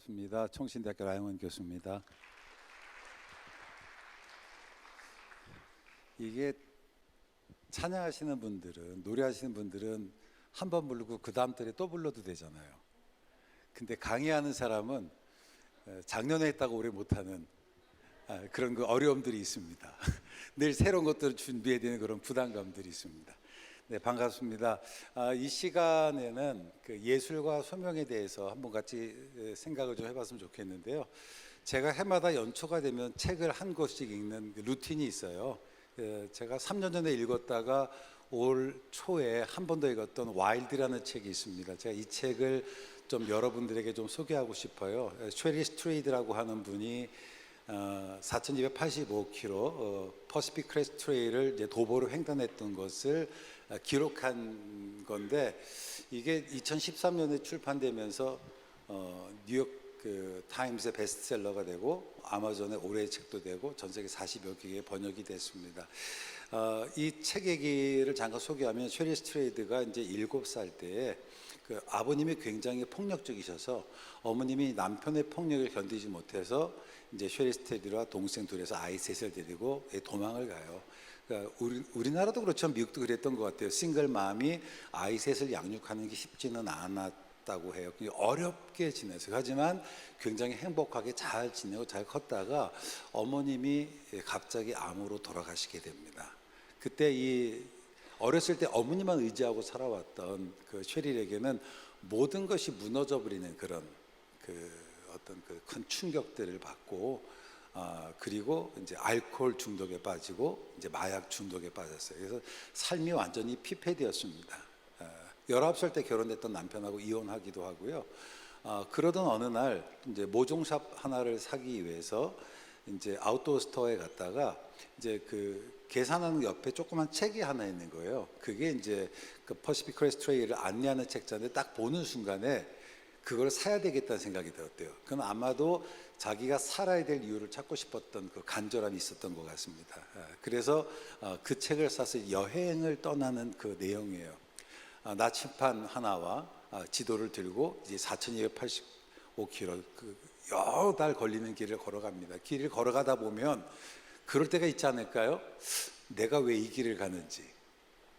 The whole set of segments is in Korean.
반갑습니다. 총신대학교 라영원 교수입니다. 이게 찬양하시는 분들은, 노래하시는 분들은 한 번 부르고 그 다음 달에 또 불러도 되잖아요. 근데 강의하는 사람은 작년에 했다고 오래 못하는 그런 그 어려움들이 있습니다. 늘 새로운 것들을 준비해야 되는 그런 부담감들이 있습니다. 네, 반갑습니다. 이 시간에는 그 예술과 소명에 대해서 한번 같이 생각을 좀 해봤으면 좋겠는데요. 제가 해마다 연초가 되면 책을 한 권씩 읽는 그 루틴이 있어요. 제가 3년 전에 읽었다가 올 초에 한 번 더 읽었던 와일드라는 책이 있습니다. 제가 이 책을 좀 여러분들에게 좀 소개하고 싶어요. 쉐리 스트레이드라고 하는 분이 4,285km 퍼시픽 크레스트 트레일을 이제 도보로 횡단했던 것을 기록한 건데, 이게 2013년에 출판되면서 뉴욕 그 타임스의 베스트셀러가 되고 아마존의 올해의 책도 되고 전 세계 40여 개의 번역이 됐습니다. 이 책 얘기를 잠깐 소개하면, 쉐리 스트레이드가 이제 7살 때에 그 아버님이 굉장히 폭력적이셔서 어머님이 남편의 폭력을 견디지 못해서 이제 쉐리 스트레이드와 동생 둘이서 아이 셋을 데리고 도망을 가요. 그러니까 우리나라도 그렇지만 미국도 그랬던 것 같아요. 싱글맘이 아이 셋을 양육하는 게 쉽지는 않았다고 해요. 어렵게 지냈어요. 하지만 굉장히 행복하게 잘 지내고 잘 컸다가 어머님이 갑자기 암으로 돌아가시게 됩니다. 그때 이 어렸을 때 어머니만 의지하고 살아왔던 그 쉐릴에게는 모든 것이 무너져 버리는 그런 그 어떤 그 큰 충격들을 받고, 그리고 이제 알코올 중독에 빠지고 이제 마약 중독에 빠졌어요. 그래서 삶이 완전히 피폐되었습니다. 19살 때 결혼했던 남편하고 이혼하기도 하고요. 그러던 어느 날 이제 모종샵 하나를 사기 위해서 이제 아웃도어 스토어에 갔다가 이제 그 계산하는 옆에 조그만 책이 하나 있는 거예요. 그게 이제 그 퍼시픽 크레스트 트레일을 안내하는 책자인데, 딱 보는 순간에 그걸 사야 되겠다는 생각이 들었대요. 그건 아마도 자기가 살아야 될 이유를 찾고 싶었던 그 간절함이 있었던 것 같습니다. 그래서 그 책을 사서 여행을 떠나는 그 내용이에요. 나침반 하나와 지도를 들고 이제 4,285km 그 여러 달 걸리는 길을 걸어갑니다. 길을 걸어가다 보면 그럴 때가 있지 않을까요? 내가 왜 이 길을 가는지,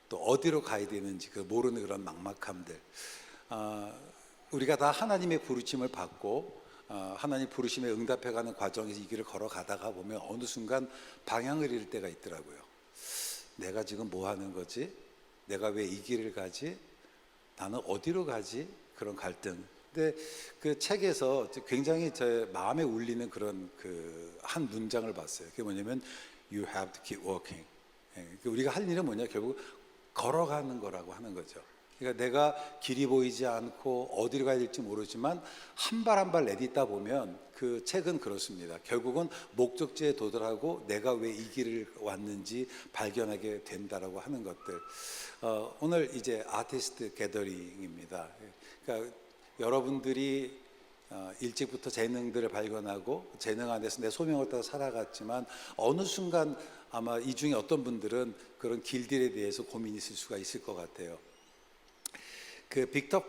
또 어디로 가야 되는지 그 모르는 그런 막막함들. 우리가 다 하나님의 부르심을 받고 하나님 부르심에 응답해가는 과정에서 이 길을 걸어가다가 보면 어느 순간 방향을 잃을 때가 있더라고요. 내가 지금 뭐 하는 거지? 내가 왜 이 길을 가지? 나는 어디로 가지? 그런 갈등. 근데 그 책에서 굉장히 제 마음에 울리는 그런 그 한 문장을 봤어요. 그게 뭐냐면 You have to keep walking. 우리가 할 일은 뭐냐? 결국 걸어가는 거라고 하는 거죠. 그러니까 내가 길이 보이지 않고 어디로 가야 될지 모르지만 한 발 한 발 내딛다 보면, 그 책은 그렇습니다. 결국은 목적지에 도달하고 내가 왜 이 길을 왔는지 발견하게 된다라고 하는 것들. 오늘 이제 아티스트 게더링입니다. 그러니까 여러분들이 일찍부터 재능들을 발견하고 재능 안에서 내 소명을 따라 살아갔지만, 어느 순간 아마 이 중에 어떤 분들은 그런 길들에 대해서 고민이 있을 수가 있을 것 같아요. 그 빅터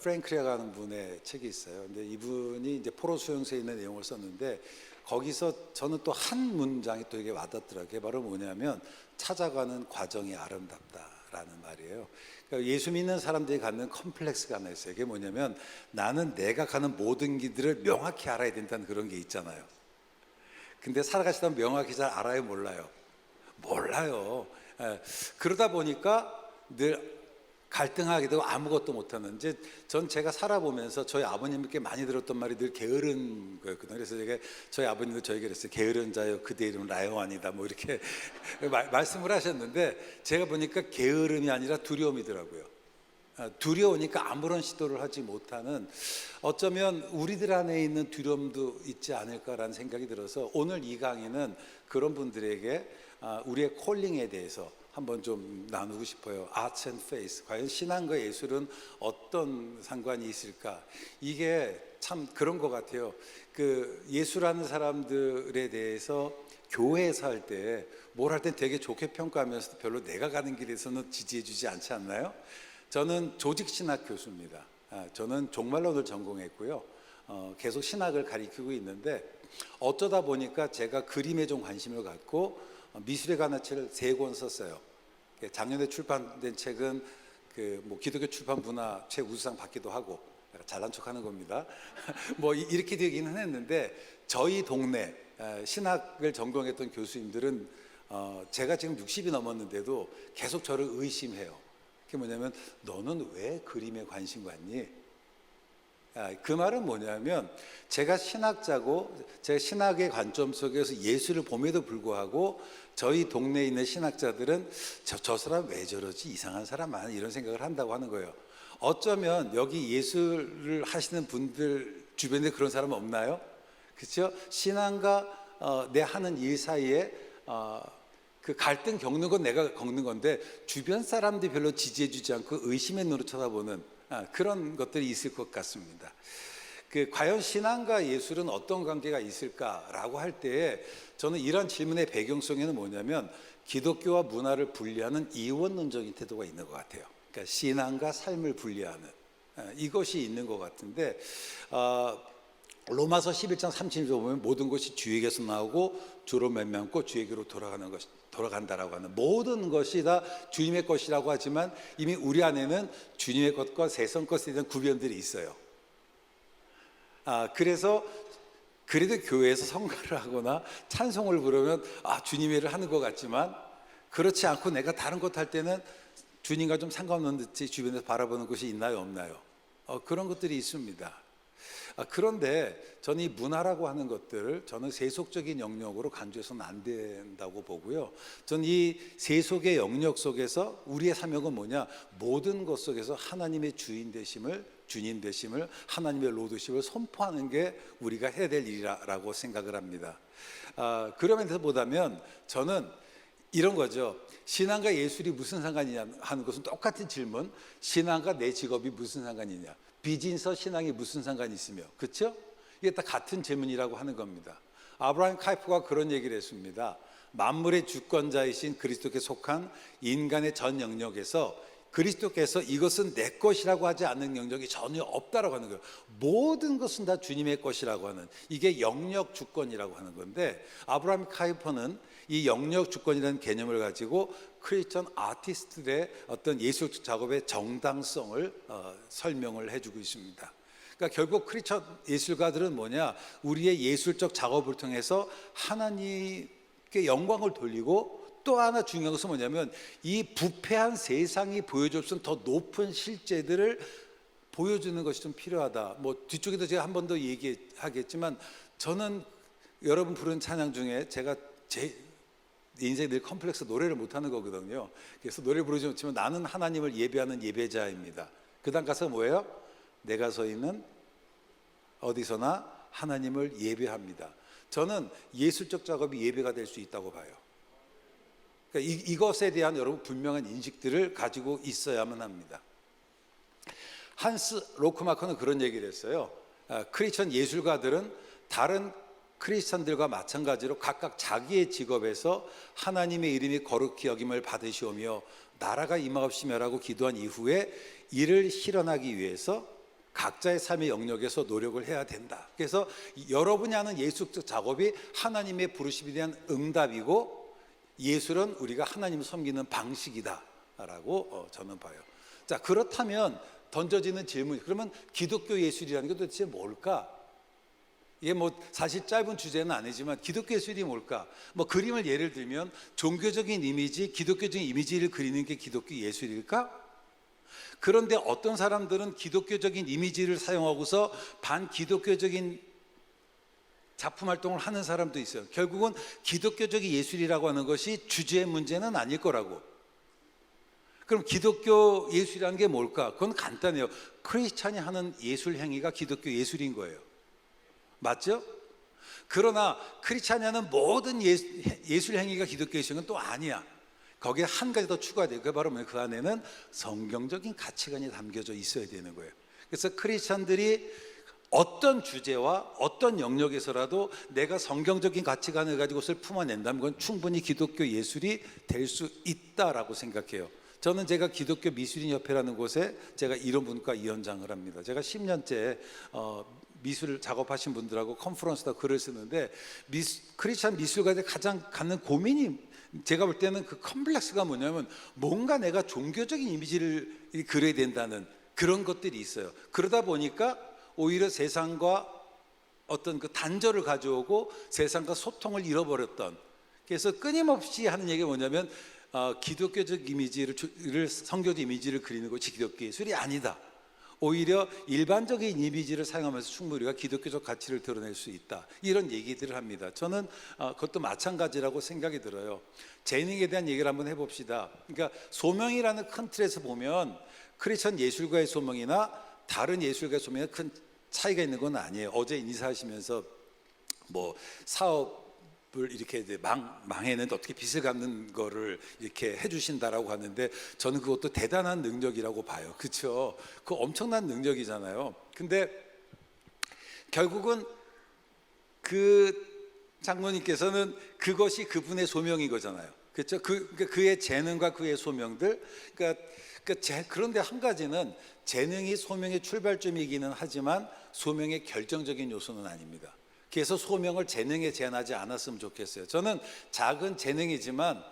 프랭클이라는 분의 책이 있어요. 근데 이분이 이제 포로 수용소에 있는 내용을 썼는데, 거기서 저는 또 한 문장이 또 이게 와닿더라고요. 그게 바로 뭐냐면 찾아가는 과정이 아름답다라는 말이에요. 그러니까 예수 믿는 사람들이 갖는 컴플렉스가 하나 있어요. 그게 뭐냐면 나는 내가 가는 모든 길들을 명확히 알아야 된다는 그런 게 있잖아요. 근데 살아가시다 보면 명확히 잘 알아요, 몰라요? 몰라요. 그러다 보니까 늘 갈등하게 되고 아무것도 못하는. 이제 전 제가 살아보면서 저희 아버님께 많이 들었던 말이 늘 게으른 거였거든요. 그래서 제가 저희 아버님도 저에게 그랬어요. 게으른 자여 그대 이름은 라요한이다, 뭐 이렇게 말씀을 하셨는데, 제가 보니까 게으름이 아니라 두려움이더라고요. 두려우니까 아무런 시도를 하지 못하는, 어쩌면 우리들 안에 있는 두려움도 있지 않을까라는 생각이 들어서, 오늘 이 강의는 그런 분들에게 우리의 콜링에 대해서 한번 좀 나누고 싶어요. Arts and Faith. 과연 신앙과 예술은 어떤 상관이 있을까? 이게 참 그런 것 같아요. 그 예술하는 사람들에 대해서 교회에서 할 때 뭘 할 때 되게 좋게 평가하면서도 별로 내가 가는 길에서는 지지해주지 않지 않나요? 저는 조직신학 교수입니다. 저는 종말론을 전공했고요. 계속 신학을 가리키고 있는데 어쩌다 보니까 제가 그림에 좀 관심을 갖고 미술에 관한 책을 3권 썼어요. 작년에 출판된 책은 기독교 출판 문화 최우수상 받기도 하고, 잘난 척하는 겁니다. 이렇게 되기는 했는데 저희 동네 신학을 전공했던 교수님들은 제가 지금 60이 넘었는데도 계속 저를 의심해요. 그게 뭐냐면 너는 왜 그림에 관심 갖니? 그 말은 뭐냐면 제가 신학자고 제가 신학의 관점 속에서 예술을 봄에도 불구하고 저희 동네에 있는 신학자들은 저 사람 왜 저러지? 이상한 사람 많아, 이런 생각을 한다고 하는 거예요. 어쩌면 여기 예술을 하시는 분들 주변에 그런 사람 없나요? 그렇죠? 신앙과 내 하는 일 사이에 그 갈등 겪는 건 내가 겪는 건데 주변 사람들이 별로 지지해주지 않고 의심의 눈으로 쳐다보는 그런 것들이 있을 것 같습니다. 과연 신앙과 예술은 어떤 관계가 있을까라고 할 때에 저는 이런 질문의 배경성에는 뭐냐면 기독교와 문화를 분리하는 이원론적인 태도가 있는 것 같아요. 그러니까 신앙과 삶을 분리하는 이것이 있는 것 같은데 로마서 11장 30절 보면 모든 것이 주에게서 나오고 주로 맺고 주에게로 돌아간다라고 하는 모든 것이 다 주님의 것이라고 하지만 이미 우리 안에는 주님의 것과 세상 것에 대한 구별들이 있어요. 그래서 그래도 교회에서 성가를 하거나 찬송을 부르면 주님의 일을 하는 것 같지만 그렇지 않고 내가 다른 것 할 때는 주님과 좀 상관없는 듯이 주변에서 바라보는 것이 있나요, 없나요? 그런 것들이 있습니다. 그런데 저는 이 문화라고 하는 것들을 저는 세속적인 영역으로 간주해서는 안 된다고 보고요. 저는 이 세속의 영역 속에서 우리의 사명은 뭐냐? 모든 것 속에서 하나님의 주인 되심을 하나님의 로드십을 선포하는 게 우리가 해야 될 일이라고 생각을 합니다. 그런 면에서 보자면 저는 이런 거죠. 신앙과 예술이 무슨 상관이냐 하는 것은 똑같은 질문. 신앙과 내 직업이 무슨 상관이냐, 비즈니스와 신앙이 무슨 상관이 있으며, 그렇죠? 이게 다 같은 질문이라고 하는 겁니다. 아브라함 카이프가 그런 얘기를 했습니다. 만물의 주권자이신 그리스도께 속한 인간의 전 영역에서 그리스도께서 이것은 내 것이라고 하지 않는 영역이 전혀 없다라고 하는 거예요. 모든 것은 다 주님의 것이라고 하는, 이게 영역 주권이라고 하는 건데, 아브라함 카이퍼는 이 영역 주권이라는 개념을 가지고 크리스천 아티스트들의 어떤 예술적 작업의 정당성을 설명을 해주고 있습니다. 그러니까 결국 크리스천 예술가들은 뭐냐? 우리의 예술적 작업을 통해서 하나님께 영광을 돌리고, 또 하나 중요한 것은 뭐냐면 이 부패한 세상이 보여줄 수 있는 더 높은 실제들을 보여주는 것이 좀 필요하다. 뒤쪽에도 제가 한 번 더 얘기하겠지만, 저는 여러분 부른 찬양 중에 제가 제 인생에 늘 컴플렉스 노래를 못하는 거거든요. 그래서 노래 부르지 못하면 나는 하나님을 예배하는 예배자입니다. 그 다음 가사가 뭐예요? 내가 서 있는 어디서나 하나님을 예배합니다. 저는 예술적 작업이 예배가 될 수 있다고 봐요. 그러니까 이것에 대한 여러분 분명한 인식들을 가지고 있어야만 합니다. 한스 로크마커는 그런 얘기를 했어요. 크리스천 예술가들은 다른 크리스천들과 마찬가지로 각각 자기의 직업에서 하나님의 이름이 거룩히 여김을 받으시오며 나라가 임하옵시며라고 기도한 이후에 이를 실현하기 위해서 각자의 삶의 영역에서 노력을 해야 된다. 그래서 여러분이 하는 예술적 작업이 하나님의 부르심에 대한 응답이고, 예술은 우리가 하나님을 섬기는 방식이다라고 저는 봐요. 자, 그렇다면 던져지는 질문, 그러면 기독교 예술이라는 게 도대체 뭘까? 이게 사실 짧은 주제는 아니지만 기독교 예술이 뭘까? 그림을 예를 들면 종교적인 이미지, 기독교적인 이미지를 그리는 게 기독교 예술일까? 그런데 어떤 사람들은 기독교적인 이미지를 사용하고서 반기독교적인 작품 활동을 하는 사람도 있어요. 결국은 기독교적인 예술이라고 하는 것이 주제의 문제는 아닐 거라고. 그럼 기독교 예술이라는 게 뭘까? 그건 간단해요. 크리스찬이 하는 예술 행위가 기독교 예술인 거예요. 맞죠? 그러나 크리스찬이 하는 모든 예술 행위가 기독교 예술은 또 아니야. 거기에 한 가지 더 추가돼요. 그게 바로 그 안에는 성경적인 가치관이 담겨져 있어야 되는 거예요. 그래서 크리스찬들이 어떤 주제와 어떤 영역에서라도 내가 성경적인 가치관을 가지고 그것을 품어낸다면 그건 충분히 기독교 예술이 될 수 있다라고 생각해요. 저는 제가 기독교 미술인 협회라는 곳에 제가 이론분과 위원장을 합니다. 제가 10년째 미술 작업하신 분들하고 컨퍼런스다 글을 쓰는데 크리스찬 미술가들이 가장 갖는 고민이 제가 볼 때는 그 컴플렉스가 뭐냐면 뭔가 내가 종교적인 이미지를 그려야 된다는 그런 것들이 있어요. 그러다 보니까 오히려 세상과 어떤 그 단절을 가져오고 세상과 소통을 잃어버렸던, 그래서 끊임없이 하는 얘기가 뭐냐면 기독교적 이미지를 성교적 이미지를 그리는 것이 기독교 예술이 아니다. 오히려 일반적인 이미지를 사용하면서 충분히 우리가 기독교적 가치를 드러낼 수 있다. 이런 얘기들을 합니다. 저는 그것도 마찬가지라고 생각이 들어요. 재능에 대한 얘기를 한번 해봅시다. 그러니까 소명이라는 큰 틀에서 보면 크리스천 예술가의 소명이나 다른 예술가의 소명에 큰 차이가 있는 건 아니에요. 어제 인사하시면서 뭐 사업을 이렇게 이제 망했는데 어떻게 빚을 갚는 거를 이렇게 해주신다라고 하는데 저는 그것도 대단한 능력이라고 봐요. 그렇죠? 그 엄청난 능력이잖아요. 근데 결국은 그 장로님께서는 그것이 그분의 소명인 거잖아요. 그렇죠? 그의 재능과 그의 소명들. 그런데 한 가지는 재능이 소명의 출발점이기는 하지만 소명의 결정적인 요소는 아닙니다. 그래서 소명을 재능에 제한하지 않았으면 좋겠어요. 저는 작은 재능이지만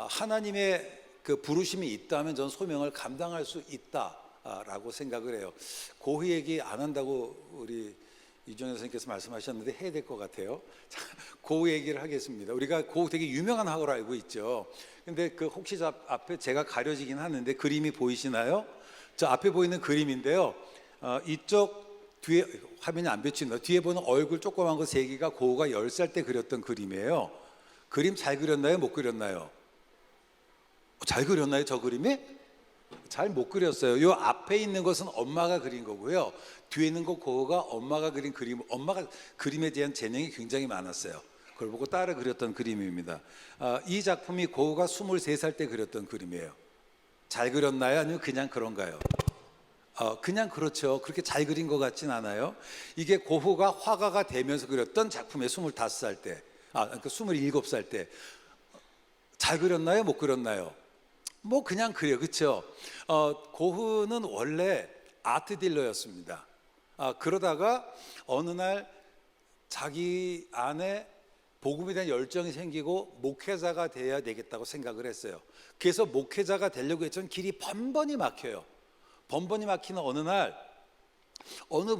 하나님의 그 부르심이 있다면 저는 소명을 감당할 수 있다라고 생각을 해요. 고흐 얘기 안 한다고 우리 이종현 선생님께서 말씀하셨는데 해야 될 것 같아요. 고흐 얘기를 하겠습니다. 우리가 고흐 되게 유명한 화가로 알고 있죠. 근데 그 혹시 저 앞에 제가 가려지긴 하는데 그림이 보이시나요? 저 앞에 보이는 그림인데요. 이쪽 뒤에 화면이 안 비친다. 뒤에 보는 얼굴 조그만 거 세 개가 고흐가 10살 때 그렸던 그림이에요. 그림 잘 그렸나요? 못 그렸나요? 잘 그렸나요? 저 그림이? 잘 못 그렸어요. 요 앞에 있는 것은 엄마가 그린 거고요. 뒤에 있는 거 고흐가 엄마가 그린 그림, 엄마가 그림에 대한 재능이 굉장히 많았어요. 그걸 보고 따라 그렸던 그림입니다. 이 작품이 고흐가 23살 때 그렸던 그림이에요. 잘 그렸나요? 아니면 그냥 그런가요? 그냥 그렇죠. 그렇게 잘 그린 것 같진 않아요. 이게 고흐가 화가가 되면서 그렸던 작품에 25살 때, 그러니까 27살 때. 잘 그렸나요? 못 그렸나요? 뭐 그냥 그래요. 그렇죠? 고흐는 원래 아트 딜러였습니다. 그러다가 어느 날 자기 안에 복음에 대한 열정이 생기고 목회자가 돼야 되겠다고 생각을 했어요. 그래서 목회자가 되려고 했지만 길이 번번이 막혀요. 번번이 막히는 어느 날 어느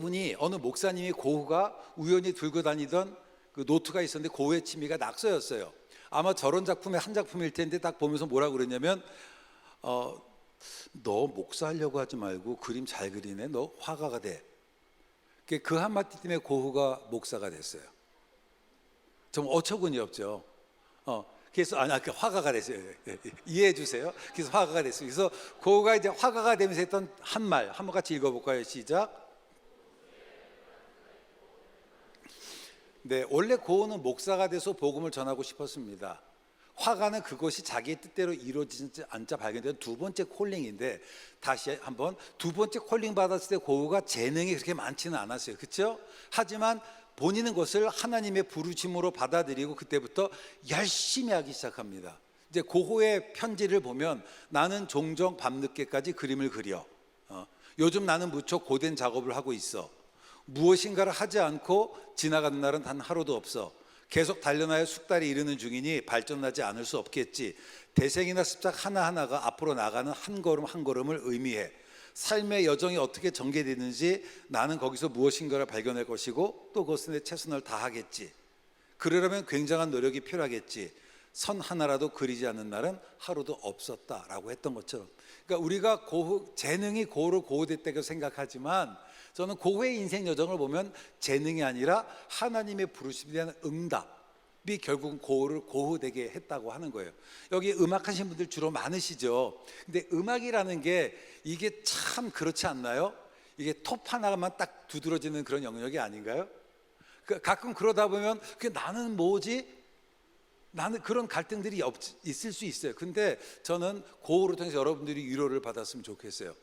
목사님이 고흐가 우연히 들고 다니던 그 노트가 있었는데 고흐의 취미가 낙서였어요. 아마 저런 작품의 한 작품일 텐데 딱 보면서 뭐라고 그랬냐면 너 목사하려고 하지 말고 그림 잘 그리네. 너 화가가 돼. 그 한마디 때문에 고흐가 목사가 됐어요. 좀 어처구니 없죠. 그래서 화가가 됐어요. 이해해 주세요. 그래서 화가가 됐어요. 그래서 고흐가 이제 화가가 되면서 했던 한 말 한번 같이 읽어볼까요? 시작. 네, 원래 고흐는 목사가 돼서 복음을 전하고 싶었습니다. 화가는 그것이 자기의 뜻대로 이루어지지 않자 발견된 두 번째 콜링인데, 다시 한번 두 번째 콜링 받았을 때 고흐가 재능이 그렇게 많지는 않았어요. 그렇죠? 하지만 본인은 것을 하나님의 부르심으로 받아들이고 그때부터 열심히 하기 시작합니다. 이제 고흐의 편지를 보면 나는 종종 밤늦게까지 그림을 그려. 요즘 나는 무척 고된 작업을 하고 있어. 무엇인가를 하지 않고 지나가는 날은 단 하루도 없어. 계속 단련하여 숙달에 이르는 중이니 발전하지 않을 수 없겠지. 대생이나 습작 하나하나가 앞으로 나가는 한 걸음 한 걸음을 의미해. 삶의 여정이 어떻게 전개되는지 나는 거기서 무엇인가를 발견할 것이고 또 그것에 최선을 다하겠지. 그러려면 굉장한 노력이 필요하겠지. 선 하나라도 그리지 않는 날은 하루도 없었다라고 했던 것처럼, 그러니까 우리가 재능이 고흐로 고흐됐다고 생각하지만 저는 고흐의 인생 여정을 보면 재능이 아니라 하나님의 부르심에 대한 응답이 결국은 고흐를 고흐되게 했다고 하는 거예요. 여기 음악하신 분들 주로 많으시죠. 근데 음악이라는 게 이게 참 그렇지 않나요? 이게 톱 하나만 딱 두드러지는 그런 영역이 아닌가요? 가끔 그러다 보면 나는 뭐지? 나는 그런 갈등들이 있을 수 있어요. 근데 저는 고흐를 통해서 여러분들이 위로를 받았으면 좋겠어요.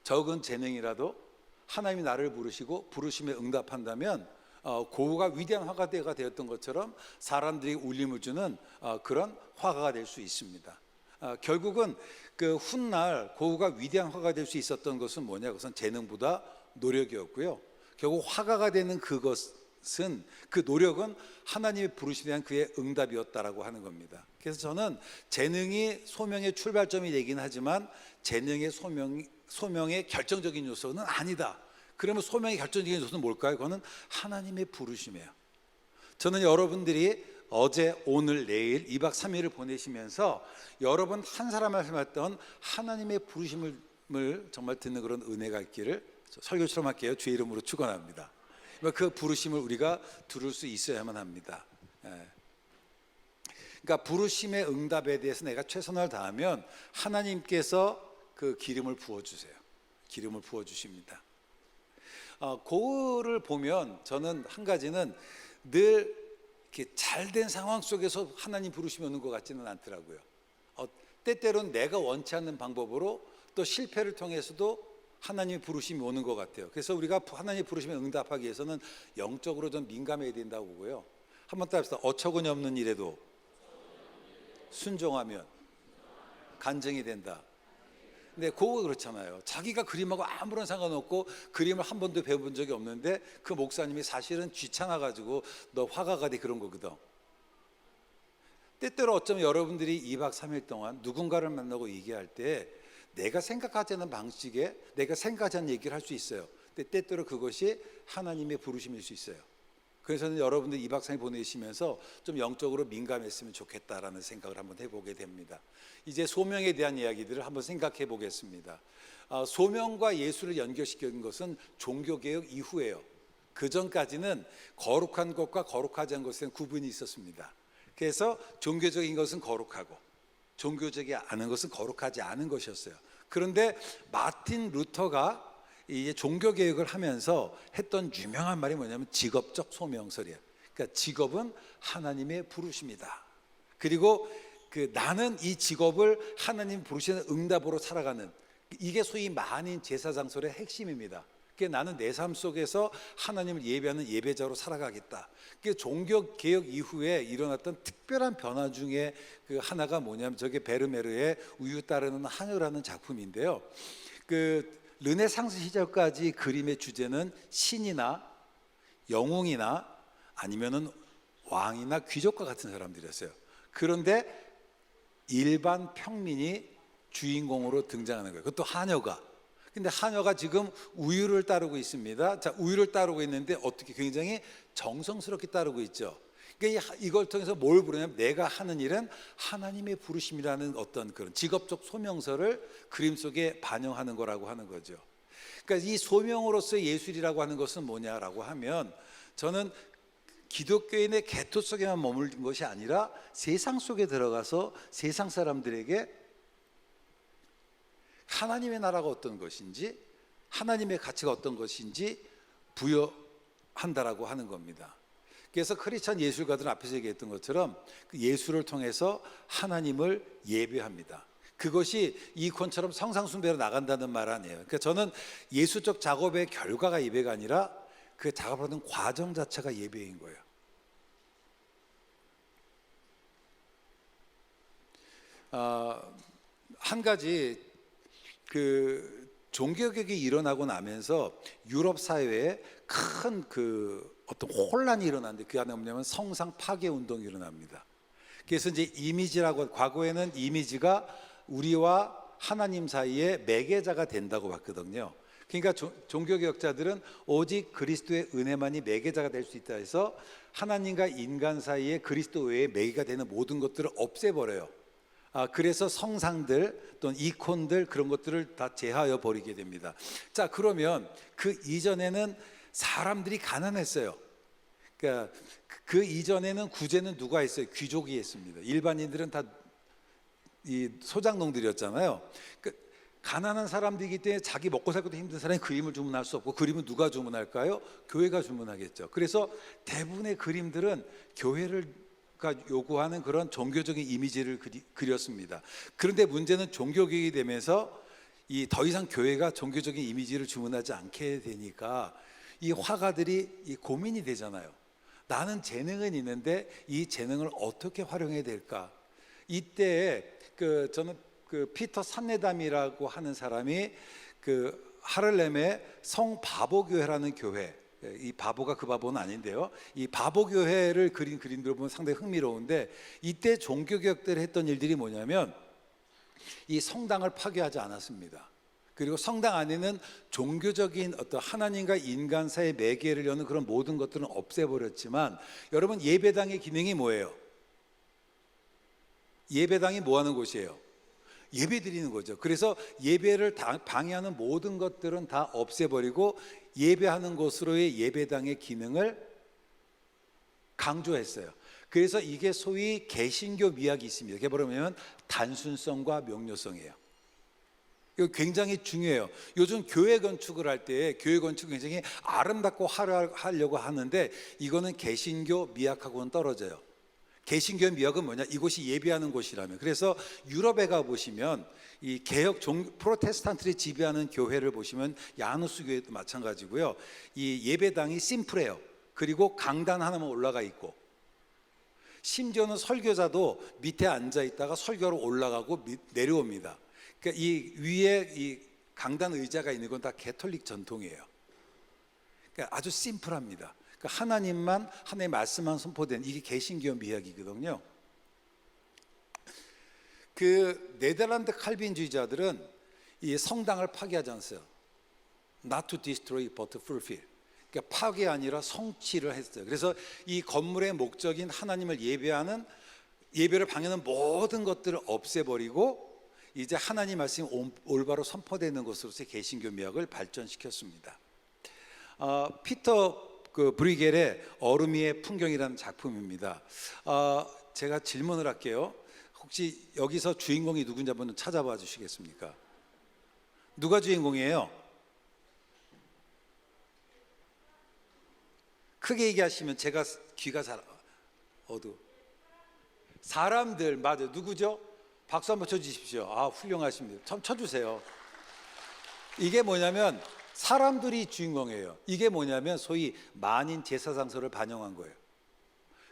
적은 재능이라도 하나님이 나를 부르시고 부르심에 응답한다면 고흐가 위대한 화가가 되었던 것처럼 사람들이 울림을 주는 그런 화가가 될 수 있습니다. 결국은 그 훗날 고흐가 위대한 화가가 될 수 있었던 것은 뭐냐? 그것은 재능보다 노력이었고요. 결국 화가가 되는 그것은, 그 노력은 하나님의 부르심에 대한 그의 응답이었다라고 하는 겁니다. 그래서 저는 재능이 소명의 출발점이 되긴 하지만 재능의 소명의 결정적인 요소는 아니다. 그러면 소명의 결정적인 요소는 뭘까요? 그거는 하나님의 부르심이에요. 저는 여러분들이 어제, 오늘, 내일 2박 3일을 보내시면서 여러분 한 사람 한 사람 했던 하나님의 부르심을 정말 듣는 그런 은혜가 있기를 설교처럼 할게요. 주의 이름으로 축원합니다. 그 부르심을 우리가 들을 수 있어야만 합니다. 그러니까 부르심의 응답에 대해서 내가 최선을 다하면 하나님께서 그 기름을 부어주세요. 기름을 부어주십니다. 그거를 보면 저는 한 가지는 늘 이렇게 잘된 상황 속에서 하나님 부르심이 오는 것 같지는 않더라고요. 때때로는 내가 원치 않는 방법으로 또 실패를 통해서도 하나님의 부르심이 오는 것 같아요. 그래서 우리가 하나님의 부르심에 응답하기 위해서는 영적으로 좀 민감해야 된다고 보고요. 한번 따라합시다. 어처구니 없는 일에도 순종하면 간증이 된다. 근데 그거 그렇잖아요. 자기가 그림하고 아무런 상관없고 그림을 한 번도 배워본 적이 없는데 그 목사님이 사실은 귀찮아가지고 너 화가가 돼 그런 거거든. 때때로 어쩌면 여러분들이 2박 3일 동안 누군가를 만나고 얘기할 때 내가 생각하지 않는 방식에 내가 생각하지 않는 얘기를 할 수 있어요. 근데 때때로 그것이 하나님의 부르심일 수 있어요. 그래서 여러분들 2박 3일 보내시면서 좀 영적으로 민감했으면 좋겠다라는 생각을 한번 해보게 됩니다. 이제 소명에 대한 이야기들을 한번 생각해 보겠습니다. 소명과 예수를 연결시킨 것은 종교개혁 이후예요. 그 전까지는 거룩한 것과 거룩하지 않은 것에 대한 구분이 있었습니다. 그래서 종교적인 것은 거룩하고 종교적이 않은 것은 거룩하지 않은 것이었어요. 그런데 마틴 루터가 이 종교 개혁을 하면서 했던 유명한 말이 뭐냐면 직업적 소명설이에요. 그러니까 직업은 하나님의 부르심이다. 그리고 나는 이 직업을 하나님 부르시는 응답으로 살아가는, 이게 소위 만인 제사장설의 핵심입니다. 그러니까 나는 내 삶 속에서 하나님을 예배하는 예배자로 살아가겠다. 그게 종교 개혁 이후에 일어났던 특별한 변화 중에 그 하나가 뭐냐면 저게 베르메르의 우유 따르는 하늘이라는 작품인데요. 르네상스 시절까지 그림의 주제는 신이나 영웅이나 아니면은 왕이나 귀족과 같은 사람들이었어요. 그런데 일반 평민이 주인공으로 등장하는 거예요. 그것도 하녀가. 근데 하녀가 지금 우유를 따르고 있습니다. 자, 우유를 따르고 있는데 어떻게 굉장히 정성스럽게 따르고 있죠. 그러니까 이걸 통해서 뭘 부르냐면 내가 하는 일은 하나님의 부르심이라는 어떤 그런 직업적 소명서를 그림 속에 반영하는 거라고 하는 거죠. 그러니까 이 소명으로서의 예술이라고 하는 것은 뭐냐라고 하면 저는 기독교인의 개토 속에만 머무른 것이 아니라 세상 속에 들어가서 세상 사람들에게 하나님의 나라가 어떤 것인지 하나님의 가치가 어떤 것인지 부여한다라고 하는 겁니다. 그래서 크리스찬 예술가들 앞에서 얘기했던 것처럼 그 예술을 통해서 하나님을 예배합니다. 그것이 이콘처럼 성상숭배로 나간다는 말 아니에요. 그러니까 저는 예술적 작업의 결과가 예배가 아니라 그 작업하는 과정 자체가 예배인 거예요. 한 가지 종교개혁이 일어나고 나면서 유럽 사회에 큰 어떤 혼란이 일어났는데 그 안에 뭐냐면 성상 파괴 운동이 일어납니다. 그래서 이제 이미지라고, 과거에는 이미지가 우리와 하나님 사이에 매개자가 된다고 봤거든요. 그러니까 종교개혁자들은 오직 그리스도의 은혜만이 매개자가 될 수 있다 해서 하나님과 인간 사이에 그리스도 외에 매개가 되는 모든 것들을 없애버려요. 그래서 성상들 또는 이콘들 그런 것들을 다 제하여 버리게 됩니다. 자, 그러면 그 이전에는 사람들이 가난했어요. 그러니까 그 이전에는 구제는 누가 했어요? 귀족이 했습니다. 일반인들은 다 이 소작농들이었잖아요. 가난한 사람들이기 때문에 자기 먹고 살 것도 힘든 사람이 그림을 주문할 수 없고, 그림은 누가 주문할까요? 교회가 주문하겠죠. 그래서 대부분의 그림들은 교회를 요구하는 그런 종교적인 이미지를 그렸습니다. 그런데 문제는 종교개혁이 되면서 더 이상 교회가 종교적인 이미지를 주문하지 않게 되니까 이 화가들이 고민이 되잖아요. 나는 재능은 있는데 이 재능을 어떻게 활용해야 될까? 이때 저는 피터 산네담이라고 하는 사람이 하를렘의 성바보교회라는 교회, 이 바보가 그 바보는 아닌데요. 이 바보 교회를 그린 그림들을 보면 상당히 흥미로운데, 이때 종교개혁들을 했던 일들이 뭐냐면 이 성당을 파괴하지 않았습니다. 그리고 성당 안에는 종교적인 어떤 하나님과 인간 사이의 매개를 여는 그런 모든 것들은 없애버렸지만, 여러분 예배당의 기능이 뭐예요? 예배당이 뭐 하는 곳이에요? 예배 드리는 거죠. 그래서 예배를 방해하는 모든 것들은 다 없애버리고 예배하는 곳으로의 예배당의 기능을 강조했어요. 그래서 이게 소위 개신교 미학이 있습니다. 그게 뭐냐면 단순성과 명료성이에요. 이거 굉장히 중요해요. 요즘 교회 건축을 할 때 교회 건축 굉장히 아름답고 하려고 하는데, 이거는 개신교 미학하고는 떨어져요. 개신교 미학은 뭐냐? 이곳이 예배하는 곳이라면. 그래서 유럽에 가 보시면 이 개혁 프로테스탄트들이 지배하는 교회를 보시면 야누스 교회도 마찬가지고요. 이 예배당이 심플해요. 그리고 강단 하나만 올라가 있고, 심지어는 설교자도 밑에 앉아 있다가 설교로 올라가고 내려옵니다. 그러니까 이 위에 이 강단 의자가 있는 건 다 개톨릭 전통이에요. 그러니까 아주 심플합니다. 하나님만, 하나님의 말씀만 선포된, 이게 개신교 미학이거든요. 그 네덜란드 칼빈주의자들은 이 성당을 파괴하지 않았어요. Not to destroy but to fulfill. 그러니까 파괴 아니라 성취를 했어요. 그래서 이 건물의 목적인 하나님을 예배하는, 예배를 방해하는 모든 것들을 없애버리고 이제 하나님 말씀이 올바로 선포되는 것으로서 개신교 미학을 발전시켰습니다. 피터 브리겔의 어루미의 풍경이라는 작품입니다. 제가 질문을 할게요. 혹시 여기서 주인공이 누군지 한번 찾아봐 주시겠습니까? 누가 주인공이에요? 크게 얘기하시면 제가 귀가 잘 어두. 사람들, 맞아요. 누구죠? 박수 한번 쳐주십시오. 훌륭하십니다. 참 쳐주세요. 이게 뭐냐면 사람들이 주인공이에요. 이게 뭐냐면 소위 만인 제사장서를 반영한 거예요.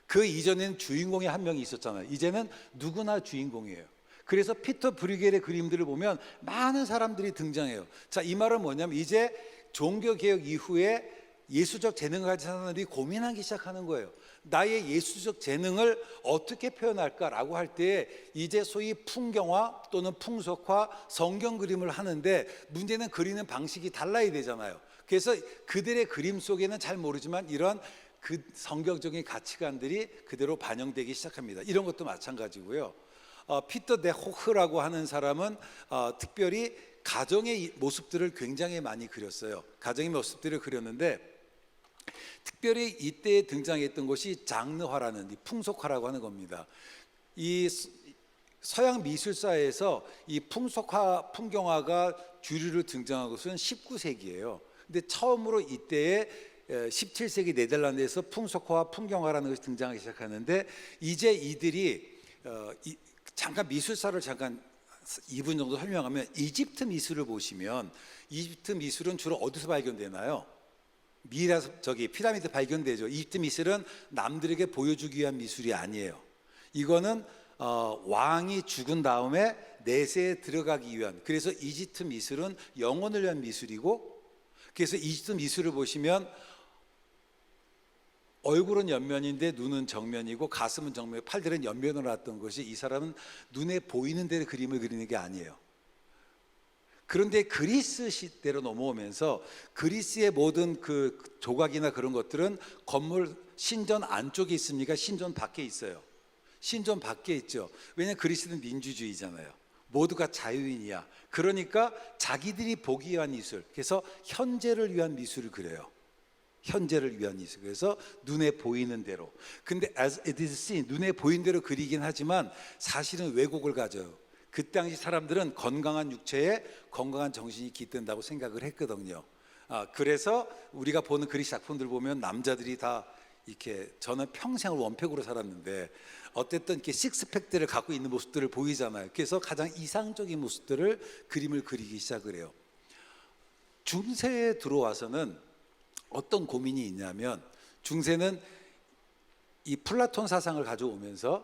그 이전에는 주인공이 한 명이 있었잖아요. 이제는 누구나 주인공이에요. 그래서 피터 브리겔의 그림들을 보면 많은 사람들이 등장해요. 자, 이 말은 뭐냐면 이제 종교개혁 이후에 예수적 재능을 가진 사람들이 고민하기 시작하는 거예요. 나의 예수적 재능을 어떻게 표현할까라고 할 때 이제 소위 풍경화 또는 풍속화, 성경 그림을 하는데, 문제는 그리는 방식이 달라야 되잖아요. 그래서 그들의 그림 속에는 잘 모르지만 이런 그 성경적인 가치관들이 그대로 반영되기 시작합니다. 이런 것도 마찬가지고요. 피터 데 호흐라고 하는 사람은 특별히 가정의 모습들을 굉장히 많이 그렸어요. 가정의 모습들을 그렸는데, 특별히 이때 등장했던 것이 장르화라는, 이 풍속화라고 하는 겁니다. 이 서양 미술사에서 이 풍속화, 풍경화가 주류로 등장한 것은 19세기예요. 근데 처음으로 이때에 17세기 네덜란드에서 풍속화와 풍경화라는 것이 등장하기 시작하는데, 이제 이들이 잠깐 미술사를 잠깐 2분 정도 설명하면, 이집트 미술을 보시면 이집트 미술은 주로 어디서 발견되나요? 피라미드 발견되죠. 이집트 미술은 남들에게 보여주기 위한 미술이 아니에요. 이거는 왕이 죽은 다음에 내세에 들어가기 위한, 그래서 이집트 미술은 영혼을 위한 미술이고, 그래서 이집트 미술을 보시면 얼굴은 옆면인데 눈은 정면이고 가슴은 정면, 팔들은 옆면으로 놨던 것이, 이 사람은 눈에 보이는 대로 그림을 그리는 게 아니에요. 그런데 그리스 시대로 넘어오면서 그리스의 모든 그 조각이나 그런 것들은 건물 신전 안쪽에 있습니까? 신전 밖에 있어요. 신전 밖에 있죠. 왜냐하면 그리스는 민주주의잖아요. 모두가 자유인이야. 그러니까 자기들이 보기 위한 미술, 그래서 현재를 위한 미술을 그려요. 현재를 위한 미술. 그래서 눈에 보이는 대로. 근데 as it is seen, 눈에 보이는 대로 그리긴 하지만 사실은 왜곡을 가져요. 그 당시 사람들은 건강한 육체에 건강한 정신이 깃든다고 생각을 했거든요. 그래서 우리가 보는 그리스 작품들 보면 남자들이 다 이렇게, 저는 평생을 원팩으로 살았는데 어쨌든 이렇게 식스팩들을 갖고 있는 모습들을 보이잖아요. 그래서 가장 이상적인 모습들을 그림을 그리기 시작을 해요. 중세에 들어와서는 어떤 고민이 있냐면, 중세는 이 플라톤 사상을 가져오면서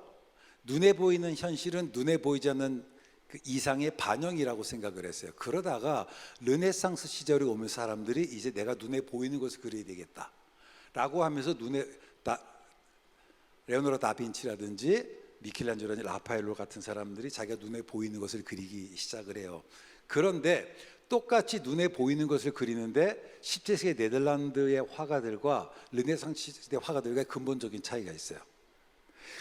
눈에 보이는 현실은 눈에 보이지 않는 그 이상의 반영이라고 생각을 했어요. 그러다가 르네상스 시절에 오면서 사람들이 이제 내가 눈에 보이는 것을 그려야 되겠다라고 하면서 레오나르도 다빈치라든지 미켈란젤로니 라파엘로 같은 사람들이 자기가 눈에 보이는 것을 그리기 시작을 해요. 그런데 똑같이 눈에 보이는 것을 그리는데 17세기 네덜란드의 화가들과 르네상스 시대 화가들과 근본적인 차이가 있어요.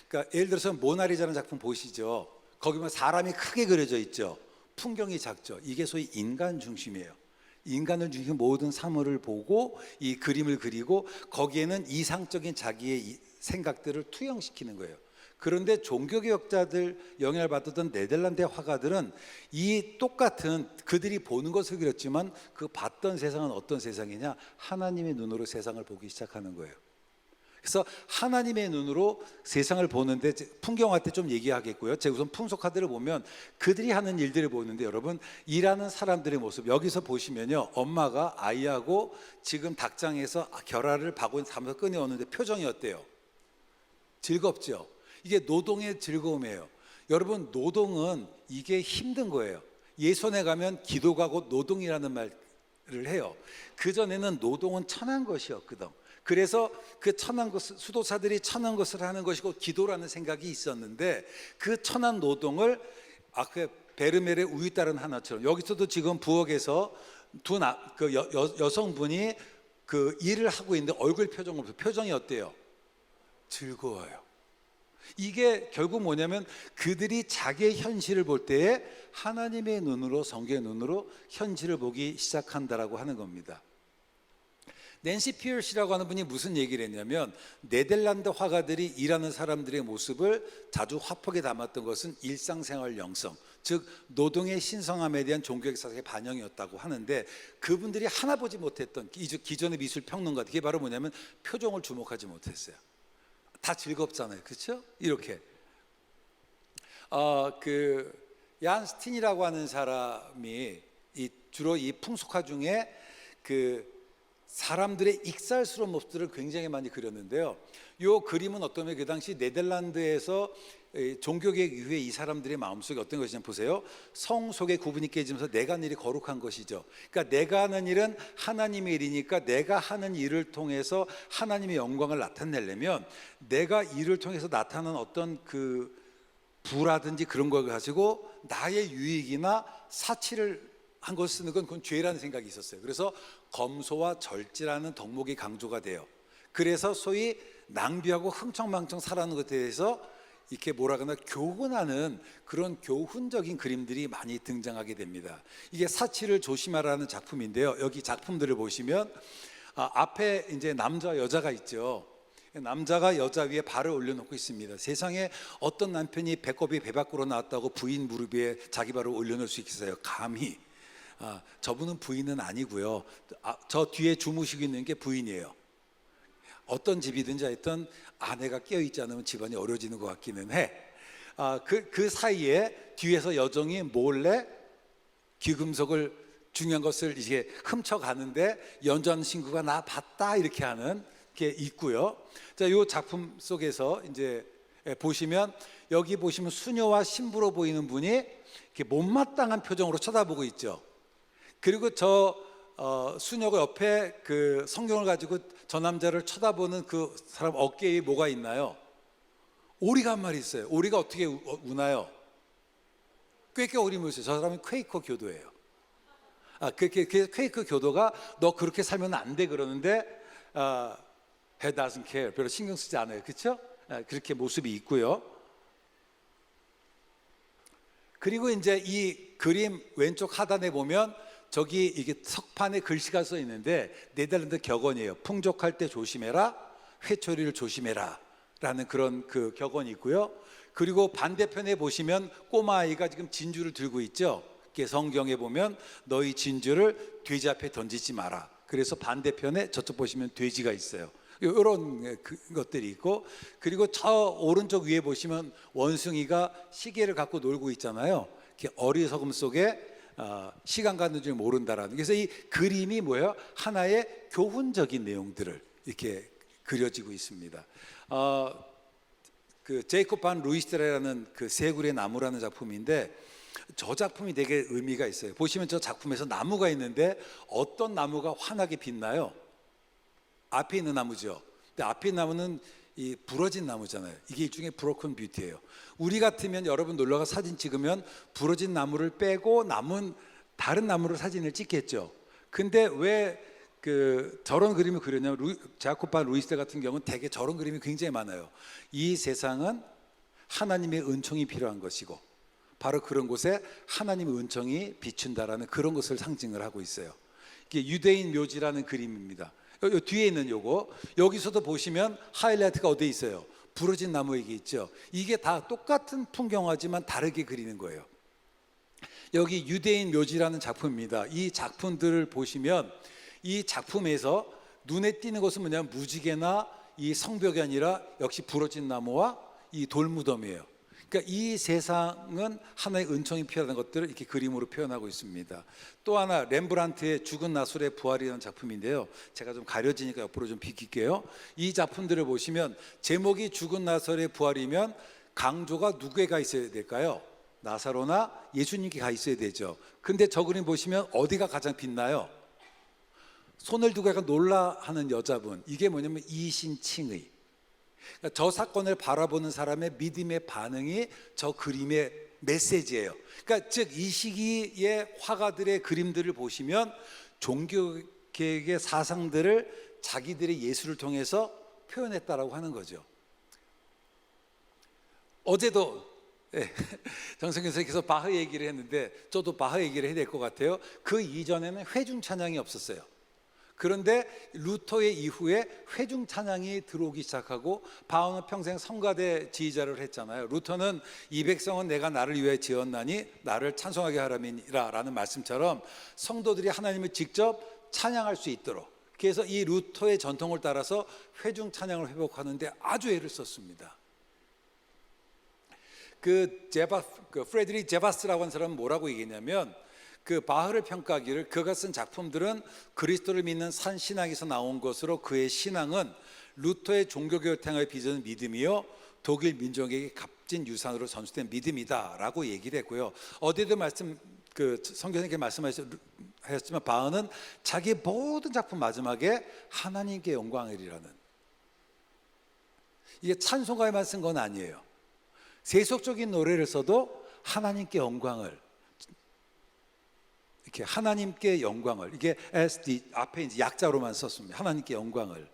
그러니까 예를 들어서 모나리자라는 작품 보시죠. 거기면 사람이 크게 그려져 있죠. 풍경이 작죠. 이게 소위 인간 중심이에요. 인간을 중심 모든 사물을 보고 이 그림을 그리고 거기에는 이상적인 자기의 생각들을 투영시키는 거예요. 그런데 종교개혁자들 영향을 받았던 네덜란드의 화가들은 이 똑같은 그들이 보는 것을 그렸지만 그 봤던 세상은 어떤 세상이냐? 하나님의 눈으로 세상을 보기 시작하는 거예요. 그래서 하나님의 눈으로 세상을 보는데 풍경화 때 좀 얘기하겠고요. 제가 우선 풍속화들을 보면 그들이 하는 일들을 보는데 여러분 일하는 사람들의 모습 여기서 보시면요. 엄마가 아이하고 지금 닭장에서 결알을 바구니 담아서 꺼내오는데 표정이 어때요? 즐겁죠? 이게 노동의 즐거움이에요. 여러분 노동은 이게 힘든 거예요. 예손에 가면 기도가 곧 노동이라는 말을 해요. 그전에는 노동은 천한 것이었거든. 그래서 그 천한 것, 수도사들이 천한 것을 하는 것이고 기도라는 생각이 있었는데 그 천한 노동을 그 베르멜의 우유 다른 하나처럼 여기서도 지금 부엌에서 여성분이 그 일을 하고 있는데 얼굴 표정이 어때요? 즐거워요. 이게 결국 뭐냐면 그들이 자기의 현실을 볼 때에 하나님의 눈으로 성경의 눈으로 현실을 보기 시작한다라고 하는 겁니다. 낸시 피어시라고 하는 분이 무슨 얘기를 했냐면 네덜란드 화가들이 일하는 사람들의 모습을 자주 화폭에 담았던 것은 일상생활 영성, 즉 노동의 신성함에 대한 종교적 사상의 반영이었다고 하는데 그분들이 하나 보지 못했던 기존의 미술 평론가들 그게 바로 뭐냐면 표정을 주목하지 못했어요. 다 즐겁잖아요, 그렇죠? 이렇게 얀 스틴이라고 하는 사람이 주로 이 풍속화 중에 그 사람들의 익살스러운 모습들을 굉장히 많이 그렸는데요. 이 그림은 어떠면 그 당시 네덜란드에서 종교개혁 이후에 이 사람들의 마음속에 어떤 것이냐 보세요. 성 속에 구분이 깨지면서 내가 하는 일이 거룩한 것이죠. 그러니까 내가 하는 일은 하나님의 일이니까 내가 하는 일을 통해서 하나님의 영광을 나타내려면 내가 일을 통해서 나타나는 어떤 그 부라든지 그런 걸 가지고 나의 유익이나 사치를 한 것을 쓰는 건 그건 죄라는 생각이 있었어요. 그래서 검소와 절제라는 덕목이 강조가 돼요. 그래서 소위 낭비하고 흥청망청 살아가는 것에 대해서 이렇게 뭐라 그러나 교훈하는 그런 교훈적인 그림들이 많이 등장하게 됩니다. 이게 사치를 조심하라는 작품인데요. 여기 작품들을 보시면 앞에 이제 남자 여자가 있죠. 남자가 여자 위에 발을 올려놓고 있습니다. 세상에 어떤 남편이 배꼽이 배 밖으로 나왔다고 부인 무릎 위에 자기 발을 올려놓을 수 있겠어요? 감히. 저분은 부인은 아니고요. 저 뒤에 주무시고 있는 게 부인이에요. 어떤 집이든지 하여튼 아내가 깨어있지 않으면 집안이 어려지는 것 같기는 해. 그 사이에 뒤에서 여정이 몰래 귀금속을 중요한 것을 이제 훔쳐가는데 연주하는 친구가 나 봤다 이렇게 하는 게 있고요. 자, 이 작품 속에서 이제 보시면 여기 보시면 수녀와 신부로 보이는 분이 이렇게 못마땅한 표정으로 쳐다보고 있죠. 그리고 수녀가 옆에 그 성경을 가지고 저 남자를 쳐다보는 그 사람 어깨에 뭐가 있나요? 오리가 한 마리 있어요. 오리가 어떻게 우나요? 꾀꾀 오리물 있어요. 저 사람은 퀘이커 교도예요. 그 퀘이커 교도가 너 그렇게 살면 안 돼 그러는데 he doesn't care. 별로 신경 쓰지 않아요. 그렇죠? 그렇게 모습이 있고요. 그리고 이제 이 그림 왼쪽 하단에 보면 저기 이게 석판에 글씨가 써 있는데 네덜란드 격언이에요. 풍족할 때 조심해라, 회초리를 조심해라 라는 그런 그 격언이 있고요. 그리고 반대편에 보시면 꼬마 아이가 지금 진주를 들고 있죠. 성경에 보면 너희 진주를 돼지 앞에 던지지 마라. 그래서 반대편에 저쪽 보시면 돼지가 있어요. 이런 것들이 있고, 그리고 저 오른쪽 위에 보시면 원숭이가 시계를 갖고 놀고 있잖아요. 이렇게 어리석음 속에 시간 가는 줄 모른다라는. 그래서 이 그림이 뭐예요? 하나의 교훈적인 내용들을 이렇게 그려지고 있습니다. 그 제이콥 반 루이스트라는 그 세굴의 나무라는 작품인데 저 작품이 되게 의미가 있어요. 보시면 저 작품에서 나무가 있는데 어떤 나무가 환하게 빛나요? 앞에 있는 나무죠. 근데 앞에 있는 나무는 이 부러진 나무잖아요. 이게 일종의 브로큰 뷰티예요. 우리 같으면 여러분 놀러가 사진 찍으면 부러진 나무를 빼고 남은 다른 나무로 사진을 찍겠죠. 근데 왜 저런 그림을 그렸냐면 자코파 루이스 같은 경우는 대개 저런 그림이 굉장히 많아요. 이 세상은 하나님의 은총이 필요한 것이고 바로 그런 곳에 하나님의 은총이 비춘다라는 그런 것을 상징을 하고 있어요. 이게 유대인 묘지라는 그림입니다. 요 뒤에 있는 요거, 여기서도 보시면 하이라이트가 어디에 있어요? 부러진 나무에게 있죠. 이게 다 똑같은 풍경화지만 다르게 그리는 거예요. 여기 유대인 묘지라는 작품입니다. 이 작품들을 보시면 이 작품에서 눈에 띄는 것은 뭐냐면 무지개나 이 성벽이 아니라 역시 부러진 나무와 이 돌무덤이에요. 그러니까 이 세상은 하나의 은총이 필요한 것들을 이렇게 그림으로 표현하고 있습니다. 또 하나 렘브란트의 죽은 나술의 부활이라는 작품인데요. 제가 좀 가려지니까 옆으로 좀 비킬게요. 이 작품들을 보시면 제목이 죽은 나술의 부활이면 강조가 누구에 가 있어야 될까요? 나사로나 예수님께 가 있어야 되죠. 근데 저 그림 보시면 어디가 가장 빛나요? 손을 두고 약간 놀라하는 여자분. 이게 뭐냐면 이신칭의. 그러니까 저 사건을 바라보는 사람의 믿음의 반응이 저 그림의 메시지예요. 그러니까 즉 이 시기의 화가들의 그림들을 보시면 종교개혁의 사상들을 자기들의 예술을 통해서 표현했다라고 하는 거죠. 어제도 정성현 선생님께서 바흐 얘기를 했는데 저도 바흐 얘기를 해야 될 것 같아요. 그 이전에는 회중 찬양이 없었어요. 그런데 루터의 이후에 회중 찬양이 들어오기 시작하고 바흐는 평생 성가대 지휘자를 했잖아요. 루터는 이 백성은 내가 나를 위해 지었나니 나를 찬송하게 하람이니라 라는 말씀처럼 성도들이 하나님을 직접 찬양할 수 있도록, 그래서 이 루터의 전통을 따라서 회중 찬양을 회복하는데 아주 애를 썼습니다. 프레드릭 제바스라고 하는 사람은 뭐라고 얘기했냐면 바흐를 평가하기를 그가 쓴 작품들은 그리스도를 믿는 산 신학에서 나온 것으로 그의 신앙은 루터의 종교개혁을 빚은 믿음이요 독일 민족에게 값진 유산으로 전수된 믿음이다라고 얘기를 했고요. 어디에도 성경님께 말씀하셨지만 바흐는 자기 모든 작품 마지막에 하나님께 영광이라는, 이게 찬송가에만 쓴 건 아니에요. 세속적인 노래를 써도 하나님께 영광을, 이렇게 하나님께 영광을, 이게 SD 앞에 이제 약자로만 썼습니다. 하나님께 영광을.